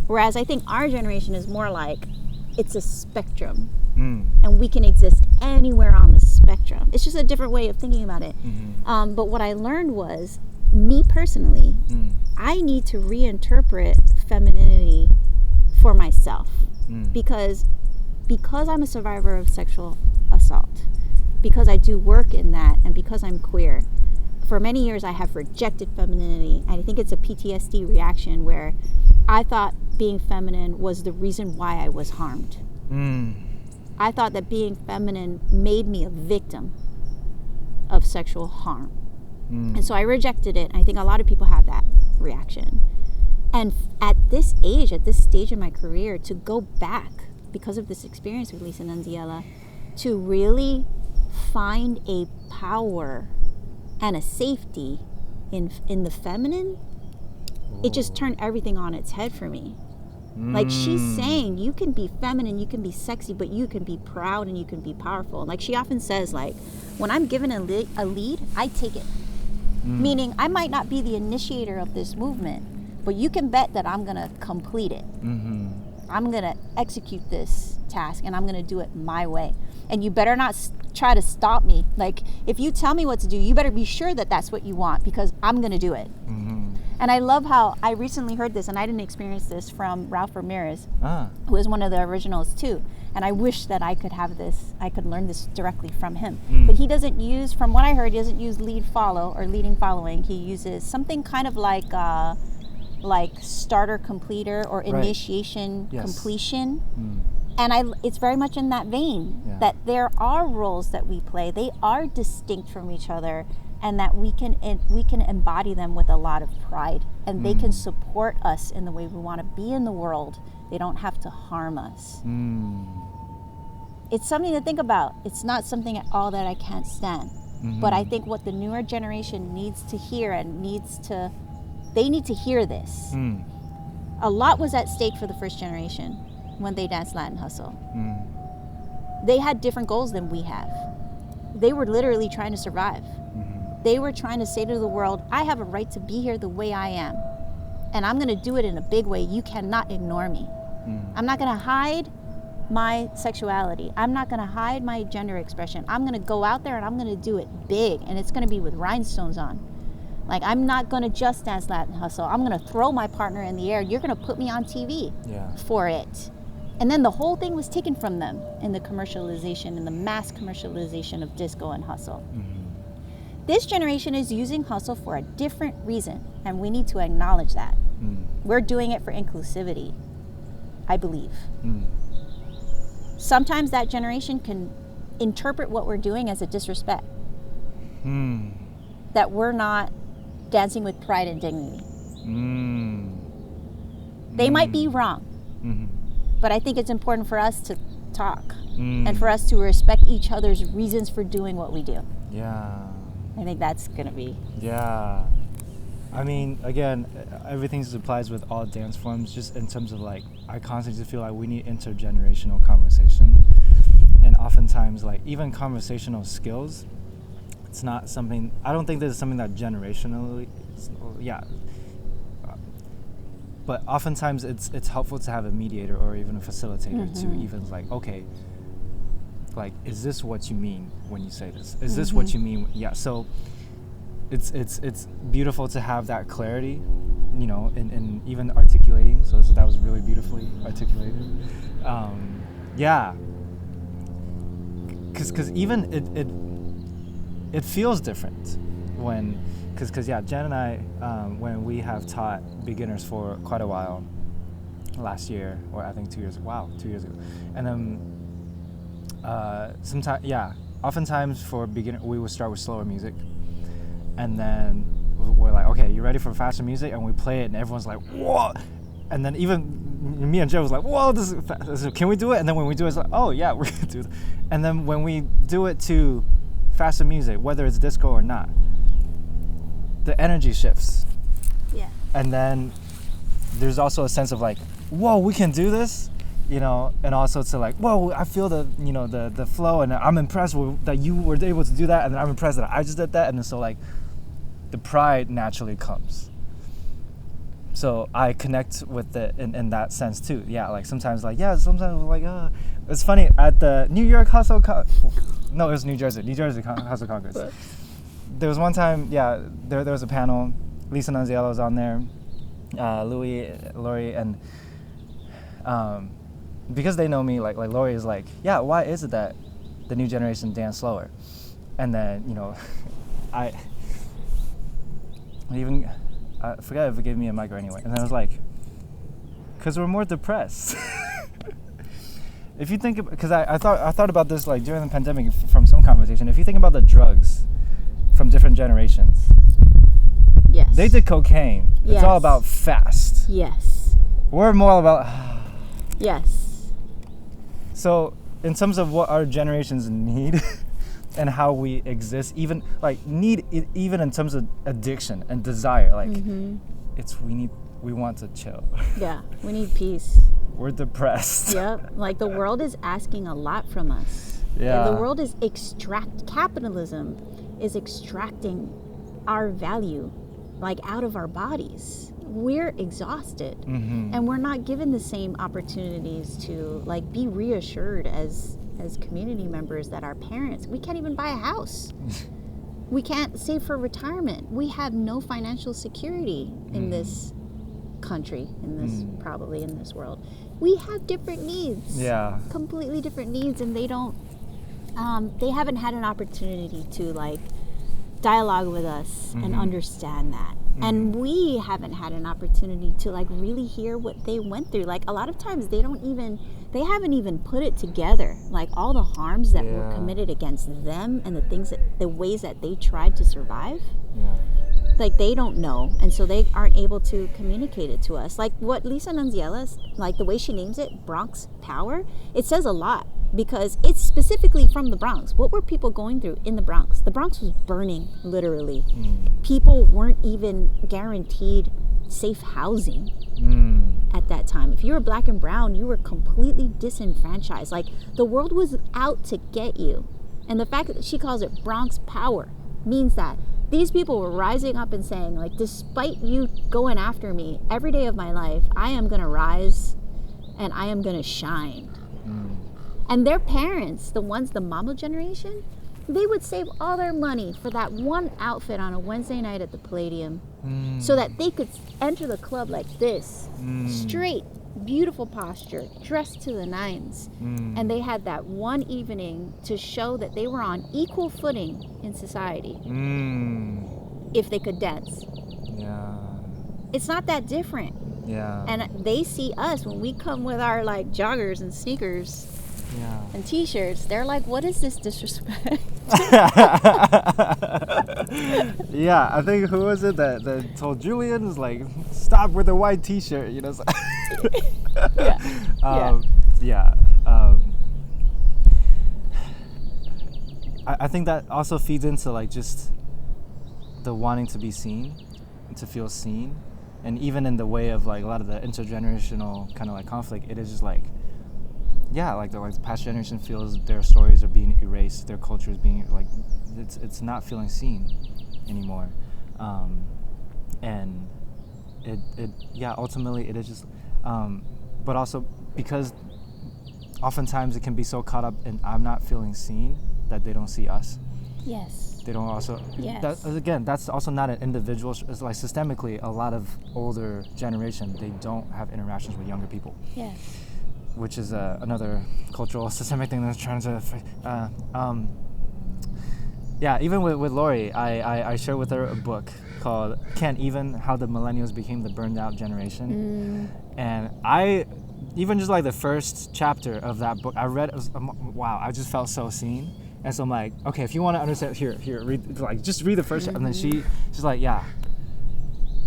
[SPEAKER 1] Whereas I think our generation is more like it's a spectrum, and we can exist anywhere on the spectrum. It's just a different way of thinking about it. But what I learned was, me personally, I need to reinterpret femininity for myself, because I'm a survivor of sexual assault, because I do work in that, and because I'm queer. For many years I have rejected femininity, and I think it's a PTSD reaction where I thought being feminine was the reason why I was harmed. I thought that being feminine made me a victim of sexual harm. And so I rejected it. I think a lot of people have that reaction. And at this age, at this stage in my career, to go back because of this experience with Lisa Nunziella, to really find a power and a safety in the feminine, it just turned everything on its head for me. Like, she's saying you can be feminine, you can be sexy, but you can be proud and you can be powerful. Like, she often says, like, when I'm given a lead, I take it. Meaning, I might not be the initiator of this movement, but you can bet that I'm going to complete it. I'm going to execute this task, and I'm going to do it my way. And you better not try to stop me. Like, if you tell me what to do, you better be sure that that's what you want, because I'm going to do it. And I love how I recently heard this, and I didn't experience this, from Ralph Ramirez, who is one of the originals too. And I wish that I could have this, I could learn this directly from him. But he doesn't use, from what I heard, he doesn't use lead follow or leading following. He uses something kind of like starter completer or initiation completion. And it's very much in that vein, that there are roles that we play. They are distinct from each other, and that we can embody them with a lot of pride, and they can support us in the way we want to be in the world. They don't have to harm us. It's something to think about. It's not something at all that I can't stand. But I think what the newer generation needs to hear, and they need to hear this. A lot was at stake for the first generation when they danced Latin hustle. They had different goals than we have. They were literally trying to survive. They were trying to say to the world, I have a right to be here the way I am, and I'm going to do it in a big way. You cannot ignore me. I'm not going to hide my sexuality. I'm not going to hide my gender expression. I'm going to go out there and I'm going to do it big, and it's going to be with rhinestones on. Like, I'm not going to just dance Latin hustle. I'm going to throw my partner in the air. You're going to put me on TV for it. And then the whole thing was taken from them in the commercialization, in the mass commercialization of disco and hustle. This generation is using hustle for a different reason, and we need to acknowledge that. We're doing it for inclusivity, I believe. Sometimes that generation can interpret what we're doing as a disrespect. That we're not dancing with pride and dignity. They might be wrong. But I think it's important for us to talk and for us to respect each other's reasons for doing what we do.
[SPEAKER 2] Yeah.
[SPEAKER 1] I think that's going to be.
[SPEAKER 2] Yeah. I mean, again, everything applies with all dance forms, just in terms of like, I constantly feel like we need intergenerational conversation. And oftentimes, like, even conversational skills, it's not something, I don't think this is something that generationally, but oftentimes it's helpful to have a mediator or even a facilitator to even like, okay, like, is this what you mean when you say this? Is this what you mean? Yeah, so it's beautiful to have that clarity, you know, in even articulating. So that was really beautifully articulated. Yeah, because even it feels different when, because Jen and I, when we have taught beginners for quite a while, last year, or I think 2 years ago, and then oftentimes for beginner, we would start with slower music, and then we're like, okay, you ready for faster music? And we play it, and everyone's like, whoa! And then even me and Joe was like, whoa, this is fast. Can we do it? And then when we do it, it's like, oh yeah, we're gonna do it. And then when we do it to faster music, whether it's disco or not, the energy shifts.
[SPEAKER 1] Yeah.
[SPEAKER 2] And then there's also a sense of like, whoa, we can do this, you know, and also to like, whoa, I feel the flow, and I'm impressed that you were able to do that, and I'm impressed that I just did that, and so like the pride naturally comes. So I connect with it in that sense too. Yeah, like sometimes we're like, it's funny at the New York Hustle no, it was New Jersey Hustle Congress. There was one time, there was a panel. Lisa Nunziello was on there, Louis, Lori, and because they know me, like Lori is like, yeah, why is it that the new generation dance slower? And then, you know, I forgot if it gave me a mic or anyway. And then I was like, because we're more depressed. If you think, because I thought about this like during the pandemic from some conversation. If you think about the drugs from different generations,
[SPEAKER 1] yes,
[SPEAKER 2] they did cocaine. Yes. It's all about fast.
[SPEAKER 1] Yes.
[SPEAKER 2] We're more about
[SPEAKER 1] yes.
[SPEAKER 2] So in terms of what our generations need and how we exist, even like even in terms of addiction and desire, like we want to chill. Yeah,
[SPEAKER 1] we need peace.
[SPEAKER 2] We're depressed.
[SPEAKER 1] Yep. Like the world is asking a lot from us.
[SPEAKER 2] Yeah.
[SPEAKER 1] The world is capitalism is extracting our value like out of our bodies. We're exhausted and we're not given the same opportunities to like be reassured as community members that our parents, we can't even buy a house. We can't save for retirement. We have no financial security in this country, probably in this world. We have different needs. Yeah. Completely different needs, and they haven't had an opportunity to like dialogue with us and understand that. And we haven't had an opportunity to like really hear what they went through. Like a lot of times they haven't even put it together. Like all the harms that were committed against them and the ways that they tried to survive. Yeah. Like they don't know, and so they aren't able to communicate it to us. Like what Lisa Nunziella, like the way she names it, Bronx Power, it says a lot because it's specifically from the Bronx. What were people going through in the Bronx? The Bronx was burning, literally. People weren't even guaranteed safe housing at that time. If you were black and brown, you were completely disenfranchised. Like the world was out to get you. And the fact that she calls it Bronx Power means that these people were rising up and saying, like, despite you going after me every day of my life, I am going to rise and I am going to shine. And their parents, the mama generation, they would save all their money for that one outfit on a Wednesday night at the Palladium so that they could enter the club like this, straight, beautiful posture, dressed to the nines. And they had that one evening to show that they were on equal footing in society if they could dance. Yeah. It's not that different. Yeah. And they see us when we come with our like joggers and sneakers and t-shirts. They're like, what is this disrespect?
[SPEAKER 2] Yeah, I think who was it that told Julian is like, stop with the white t-shirt, you know. Yeah. I think that also feeds into like just the wanting to be seen, to feel seen, and even in the way of like a lot of the intergenerational kind of like conflict, it is just like, yeah, like the past generation feels their stories are being erased, their culture is being like, it's not feeling seen anymore, and it ultimately it is just, but also because oftentimes it can be so caught up in I'm not feeling seen that they don't see us.
[SPEAKER 1] Yes.
[SPEAKER 2] They don't also.
[SPEAKER 1] Yes.
[SPEAKER 2] That, again, that's also not an individual. It's like systemically, a lot of older generation, they don't have interactions with younger people.
[SPEAKER 1] Yes.
[SPEAKER 2] Which is another cultural systemic thing that's trying to. Yeah, even with Lori, I shared with her a book called "Can't Even: How the Millennials Became the Burned Out Generation," and I. Even just like the first chapter of that book, I read. Wow, I just felt so seen. And so I'm like, okay, if you want to understand, here, read, like, just read the first chapter. And then she's like, yeah,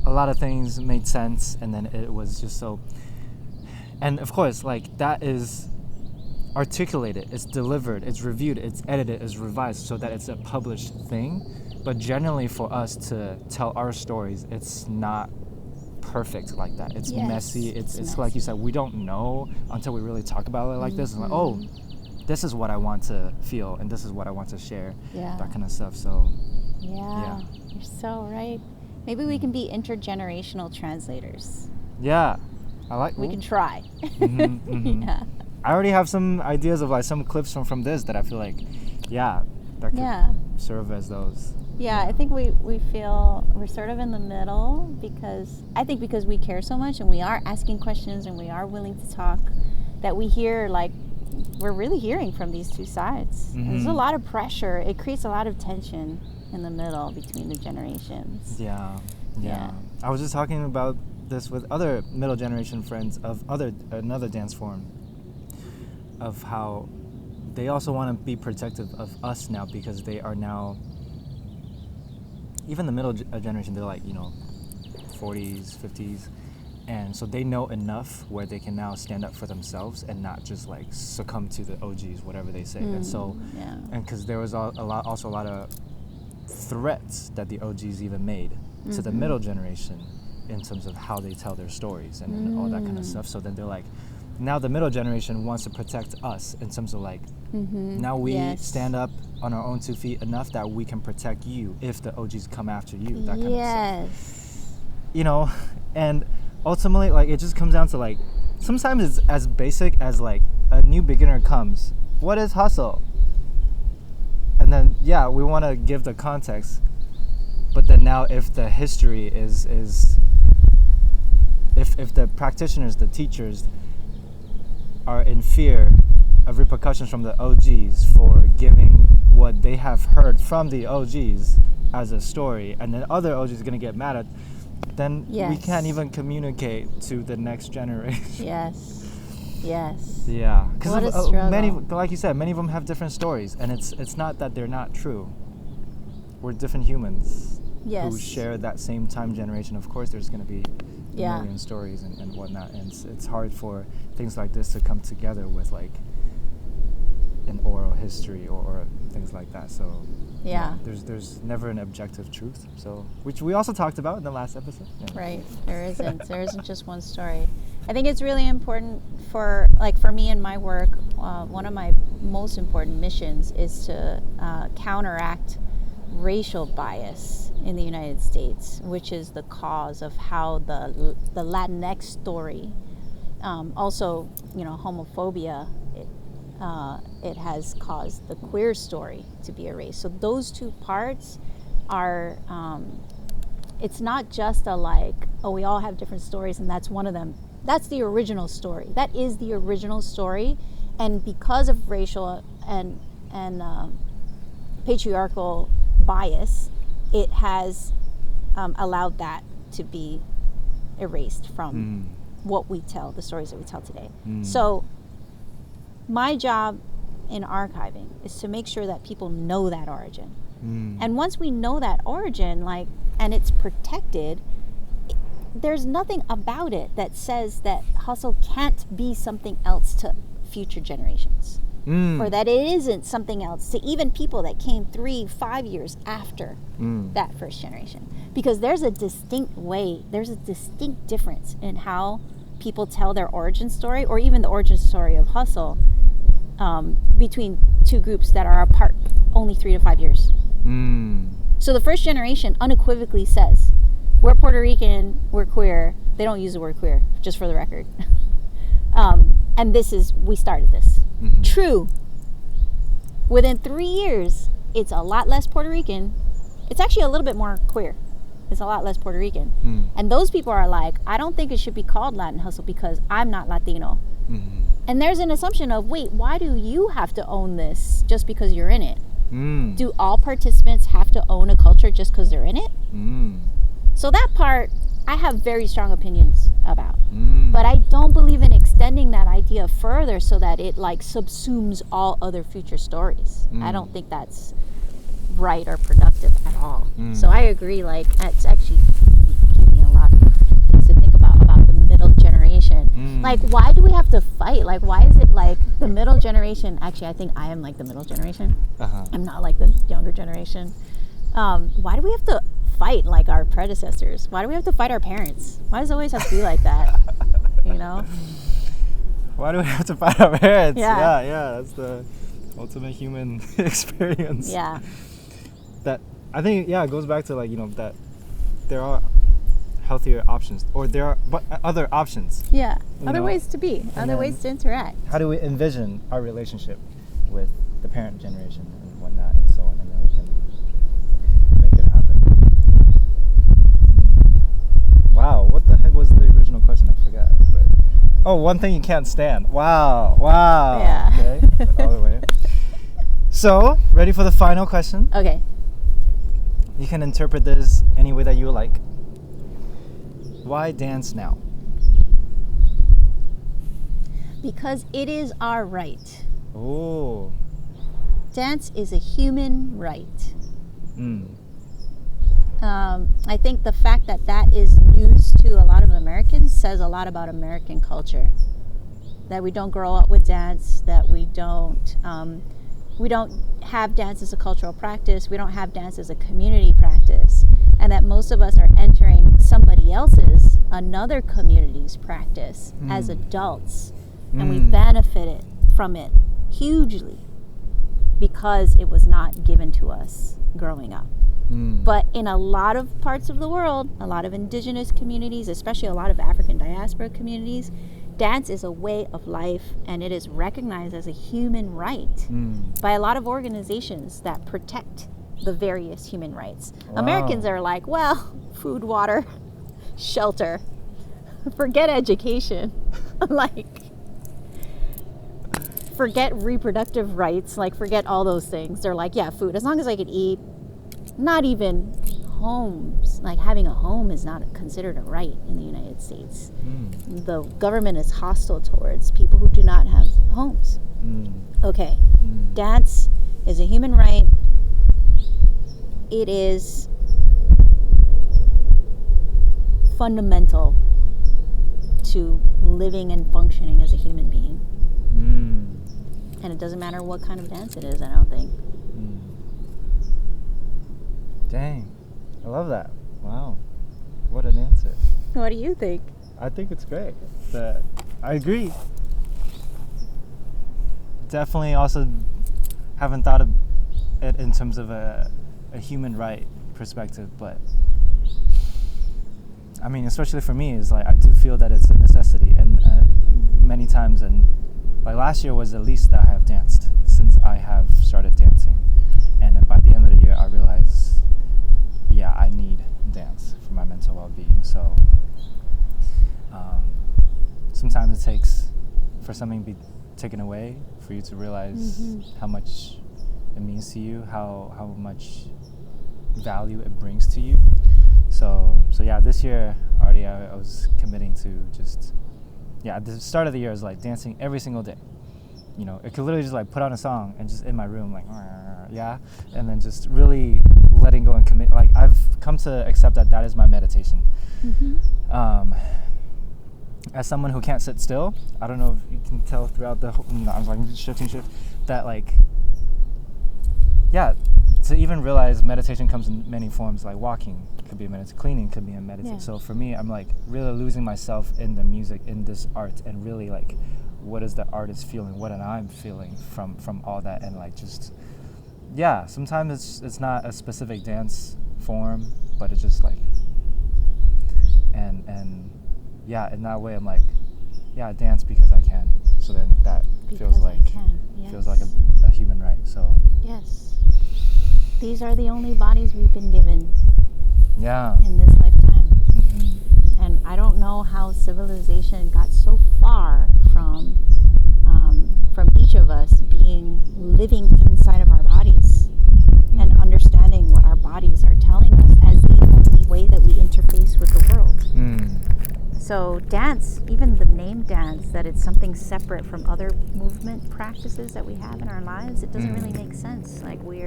[SPEAKER 2] a lot of things made sense, and then it was just so. And of course, like, that is articulated, it's delivered, it's reviewed, it's edited, it's revised, so that it's a published thing. But generally, for us to tell our stories, it's not perfect like that. It's messy. It's messy. Like you said, we don't know until we really talk about it like this. And like, oh, this is what I want to feel, and this is what I want to share. Yeah. That kind of stuff. So.
[SPEAKER 1] Yeah. You're so right. Maybe we can be intergenerational translators.
[SPEAKER 2] Yeah, I like.
[SPEAKER 1] We can try.
[SPEAKER 2] Yeah. I already have some ideas of like some clips from this that I feel like, that could serve as those.
[SPEAKER 1] Yeah, I think we feel we're sort of in the middle because we care so much and we are asking questions and we are willing to talk, that we hear like we're really hearing from these two sides. And there's a lot of pressure. It creates a lot of tension in the middle between the generations.
[SPEAKER 2] Yeah. I was just talking about this with other middle generation friends of another dance form, of how they also want to be protective of us now because they are now. Even the middle generation, they're like, 40s, 50s. And so they know enough where they can now stand up for themselves and not just like succumb to the OGs, whatever they say. And so, and because there was also a lot of threats that the OGs even made to the middle generation in terms of how they tell their stories and all that kind of stuff. So then they're like, now the middle generation wants to protect us in terms of like, now we stand up on our own 2 feet enough that we can protect you if the OGs come after you, that kind of stuff. And ultimately, like, it just comes down to like, sometimes it's as basic as like a new beginner comes, what is hustle? And then, we want to give the context, but then now if the history is if the practitioners, the teachers are in fear of repercussions from the OGs for giving what they have heard from the OGs as a story, and then other OGs are going to get mad at, then we can't even communicate to the next generation. Yes. Yeah. Because many, like you said, many of them have different stories, and it's not that they're not true. We're different humans who share that same time generation. Of course, there's going to be a million stories and whatnot, and it's hard for things like this to come together with like an oral history or things like that. So there's never an objective truth, so which we also talked about in the last episode.
[SPEAKER 1] Right, there isn't just one story. I think it's really important for me in my work, one of my most important missions is to counteract racial bias in the United States, which is the cause of how the Latinx story, also homophobia, it has caused the queer story to be erased. So those two parts are, it's not just a we all have different stories and that's one of them. That's the original story. That is the original story. And because of racial and patriarchal bias, it has allowed that to be erased from what we tell, the stories that we tell today. So my job in archiving is to make sure that people know that origin. And once we know that origin, and it's protected, there's nothing about it that says that hustle can't be something else to future generations. Or that it isn't something else to even people that came 3-5 years after that first generation. Because there's a distinct difference in how people tell their origin story, or even the origin story of hustle, between two groups that are apart only 3 to 5 years. So the first generation unequivocally says, we're Puerto Rican, we're queer. They don't use the word queer, just for the record. And we started this. True. Within 3 years, it's a lot less Puerto Rican. It's actually a little bit more queer. It's a lot less Puerto Rican. And those people are like, I don't think it should be called Latin hustle because I'm not Latino. And there's an assumption of, wait, why do you have to own this just because you're in it? Do all participants have to own a culture just because they're in it? So that part, I have very strong opinions about. But I don't believe in extending that idea further so that it like subsumes all other future stories. I don't think that's right or productive at all. So I agree, like, it's actually giving me a lot of things to think about the middle generation. Like, why do we have to fight? Like, why is it like the middle generation? Actually, I think I am like the middle generation. I'm not like the younger generation. Why do we have to fight like our predecessors? Why do we have to fight our parents? Why does it always have to be like that? You know?
[SPEAKER 2] Why do we have to fight our parents?
[SPEAKER 1] Yeah.
[SPEAKER 2] Yeah, that's the ultimate human experience.
[SPEAKER 1] Yeah.
[SPEAKER 2] That, I think, it goes back to, like, you know, that there are healthier options, or there are other options.
[SPEAKER 1] Yeah. Other ways to be, other ways to interact.
[SPEAKER 2] How do we envision our relationship with the parent generation and whatnot and so on, and then we can make it happen. Wow, what the heck was the original question? I forgot. But one thing you can't stand. Wow.
[SPEAKER 1] Yeah.
[SPEAKER 2] Okay. All the way. So, ready for the final question?
[SPEAKER 1] Okay.
[SPEAKER 2] You can interpret this any way that you like. Why dance now?
[SPEAKER 1] Because it is our right.
[SPEAKER 2] Oh.
[SPEAKER 1] Dance is a human right. I think the fact that is news to a lot of Americans says a lot about American culture. That we don't grow up with dance, that we don't have dance as a cultural practice, we don't have dance as a community practice, and that most of us are entering somebody else's, another community's practice as adults, and we benefited from it hugely because it was not given to us growing up. But in a lot of parts of the world, a lot of indigenous communities, especially a lot of African diaspora communities, dance is a way of life, and it is recognized as a human right by a lot of organizations that protect the various human rights. Wow. Americans are like, well, food, water, shelter, forget education, like, forget reproductive rights, like, forget all those things. They're like, yeah, food, as long as I could eat. Not even homes, like having a home is not considered a right in the United States. The government is hostile towards people who do not have homes. Okay, dance is a human right. It is fundamental to living and functioning as a human being. And it doesn't matter what kind of dance it is, I don't think.
[SPEAKER 2] Dang, I love that. Wow, what an answer.
[SPEAKER 1] What do you think?
[SPEAKER 2] I think it's great. I agree. Definitely also haven't thought of it in terms of a human right perspective, but I mean, especially for me, is like I do feel that it's a necessity, and many times, and like last year was the least that I have danced since I have started dancing, and then by the end of the year I realized, yeah, I need dance for my mental well-being. So sometimes it takes for something to be taken away for you to realize how much it means to you, how much value it brings to you. So yeah, this year already I was committing to just, at the start of the year I was like dancing every single day. You know, it could literally just like put on a song and just in my room like, and then just really letting go and commit. Like I've come to accept that is my meditation. as someone who can't sit still, I don't know if you can tell throughout the whole, I'm like shift, that like, yeah, to even realize meditation comes in many forms, like walking could be a meditation, cleaning could be a meditation. So for me, I'm like really losing myself in the music, in this art, and really like, what is the artist feeling? What am I feeling from all that? And like just, yeah, sometimes it's not a specific dance form, but it's just like, and yeah, in that way I'm like, yeah, I dance because I can. So then that feels like a human right. So
[SPEAKER 1] yes, these are the only bodies we've been given.
[SPEAKER 2] Yeah.
[SPEAKER 1] In this lifetime. Mm-hmm. And I don't know how civilization got so far from each of us living inside of our bodies and understanding what our bodies are telling us as the only way that we interface with the world. So dance, even the name dance, that it's something separate from other movement practices that we have in our lives, it doesn't really make sense. Like we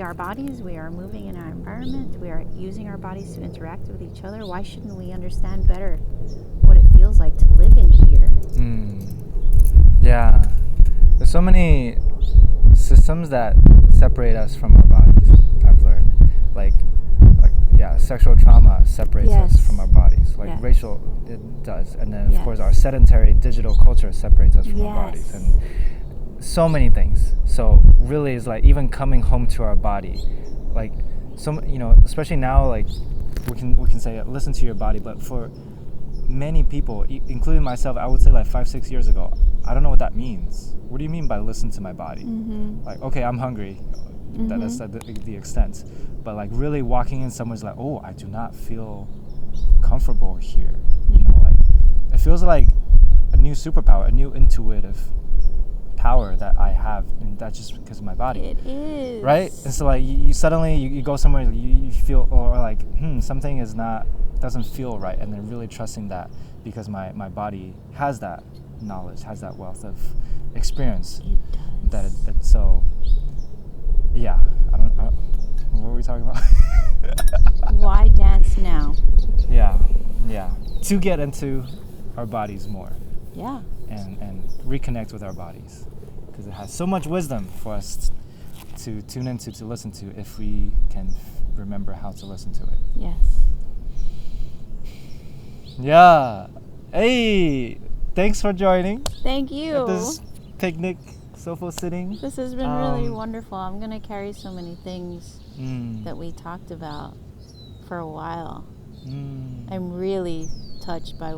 [SPEAKER 1] are bodies, we are moving in our environment, we are using our bodies to interact with each other. Why shouldn't we understand better what it feels like to live in here?
[SPEAKER 2] Yeah. There's so many systems that separate us from our bodies, I've learned. Like sexual trauma separates us from our bodies. Like racial, it does. And then of course our sedentary digital culture separates us from our bodies. And so many things. So really is like even coming home to our body, like especially now, like we can say listen to your body, but for many people, including myself, I would say like 5-6 years ago, I don't know what that means. What do you mean by listen to my body? Like, okay, I'm hungry. That's the extent. But like really walking in somewhere's like, oh, I do not feel comfortable here. Like it feels like a new superpower, a new intuitive power that I have, and that's just because of my body.
[SPEAKER 1] It is.
[SPEAKER 2] Right? And so like you suddenly you go somewhere, you feel, or like something doesn't feel right, and then really trusting that because my body has that knowledge, has that wealth of experience.
[SPEAKER 1] It does.
[SPEAKER 2] That it's so, yeah. I don't what were we talking about?
[SPEAKER 1] Why dance now?
[SPEAKER 2] Yeah. To get into our bodies more.
[SPEAKER 1] Yeah.
[SPEAKER 2] And reconnect with our bodies, because it has so much wisdom for us to tune into, to listen to, if we can remember how to listen to it.
[SPEAKER 1] Yes.
[SPEAKER 2] Yeah. Hey, thanks for joining.
[SPEAKER 1] Thank you.
[SPEAKER 2] At this picnic, Soulful Sitting.
[SPEAKER 1] This has been really wonderful. I'm going to carry so many things that we talked about for a while. I'm really touched by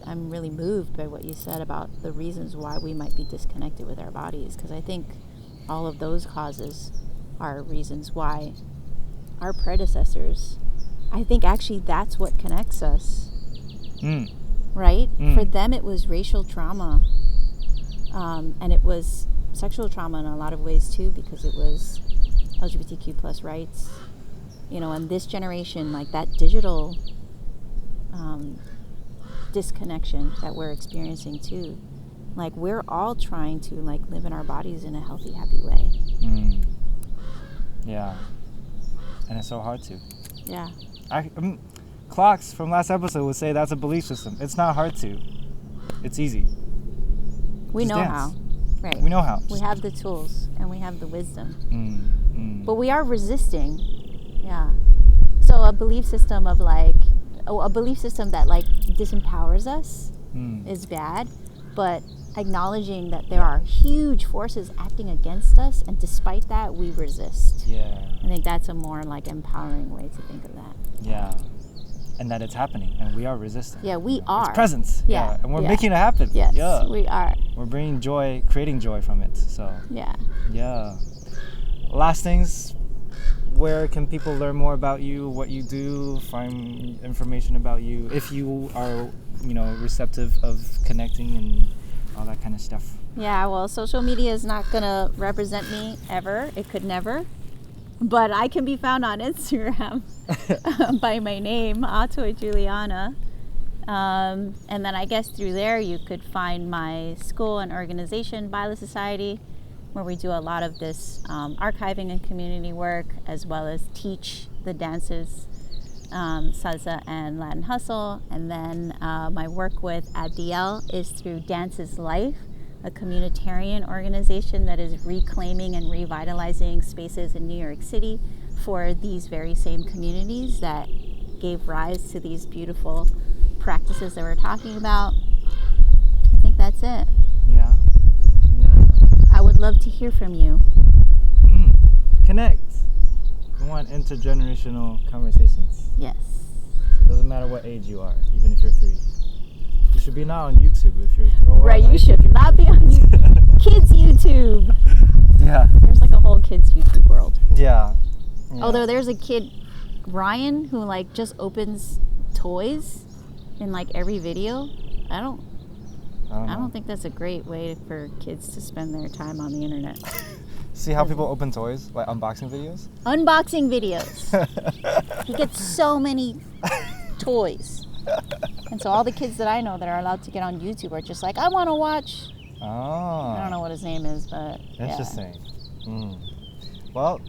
[SPEAKER 1] I'm really moved by what you said about the reasons why we might be disconnected with our bodies, because I think all of those causes are reasons why our predecessors, I think actually that's what connects us. Right? For them it was racial trauma, and it was sexual trauma in a lot of ways too, because it was LGBTQ plus rights, and this generation, like that digital disconnection that we're experiencing too, like we're all trying to like live in our bodies in a healthy, happy way.
[SPEAKER 2] Yeah. And it's so hard to.
[SPEAKER 1] Yeah.
[SPEAKER 2] Clocks from last episode would say that's a belief system. It's not hard to. It's easy.
[SPEAKER 1] We
[SPEAKER 2] Just
[SPEAKER 1] know
[SPEAKER 2] dance.
[SPEAKER 1] how. Right.
[SPEAKER 2] We know how.
[SPEAKER 1] We have the tools and we have the wisdom. But we are resisting. Yeah. So a belief system that like disempowers us is bad, but acknowledging that there are huge forces acting against us, and despite that we resist.
[SPEAKER 2] Yeah.
[SPEAKER 1] I think that's a more like empowering way to think of that.
[SPEAKER 2] Yeah. And that it's happening, and we are resisting.
[SPEAKER 1] Yeah, we are.
[SPEAKER 2] It's presence.
[SPEAKER 1] Yeah.
[SPEAKER 2] And we're making it happen.
[SPEAKER 1] Yes,
[SPEAKER 2] yeah.
[SPEAKER 1] we are.
[SPEAKER 2] We're bringing joy, creating joy from it. So.
[SPEAKER 1] Yeah.
[SPEAKER 2] Yeah. Last things, where can people learn more about you, what you do, find information about you, if you are, receptive of connecting and all that kind of stuff?
[SPEAKER 1] Yeah, well, social media is not going to represent me ever. It could never. But I can be found on Instagram by my name, Ahtoy Juliana. And then I guess through there you could find my school and organization, Bila Society, where we do a lot of this archiving and community work, as well as teach the dances Salsa and Latin Hustle. And then my work with ADL is through Dance is Life, a communitarian organization that is reclaiming and revitalizing spaces in New York City for these very same communities that gave rise to these beautiful practices that we're talking about. I think that's it.
[SPEAKER 2] Yeah.
[SPEAKER 1] I would love to hear from you.
[SPEAKER 2] Connect. We want intergenerational conversations.
[SPEAKER 1] Yes.
[SPEAKER 2] So it doesn't matter what age you are, even if you're 3. You should be now on YouTube if you're...
[SPEAKER 1] Right, you should not be on kids YouTube.
[SPEAKER 2] Yeah.
[SPEAKER 1] There's like a whole kids YouTube world.
[SPEAKER 2] Yeah.
[SPEAKER 1] Although there's a kid, Ryan, who like just opens toys in like every video. I don't think that's a great way for kids to spend their time on the internet.
[SPEAKER 2] See how people open toys? Like unboxing videos?
[SPEAKER 1] Unboxing videos. He gets so many toys. And so all the kids that I know that are allowed to get on YouTube are just like, I want to watch.
[SPEAKER 2] Oh.
[SPEAKER 1] I don't know what his name is, but
[SPEAKER 2] interesting. Yeah. Well,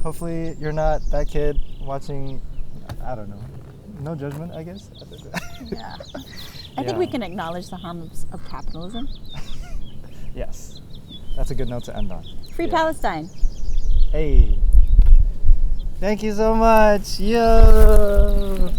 [SPEAKER 2] hopefully you're not that kid watching, I don't know. No judgment, I guess.
[SPEAKER 1] Yeah. I think we can acknowledge the harms of capitalism.
[SPEAKER 2] Yes. That's a good note to end on.
[SPEAKER 1] Free Palestine.
[SPEAKER 2] Hey. Thank you so much. Yo.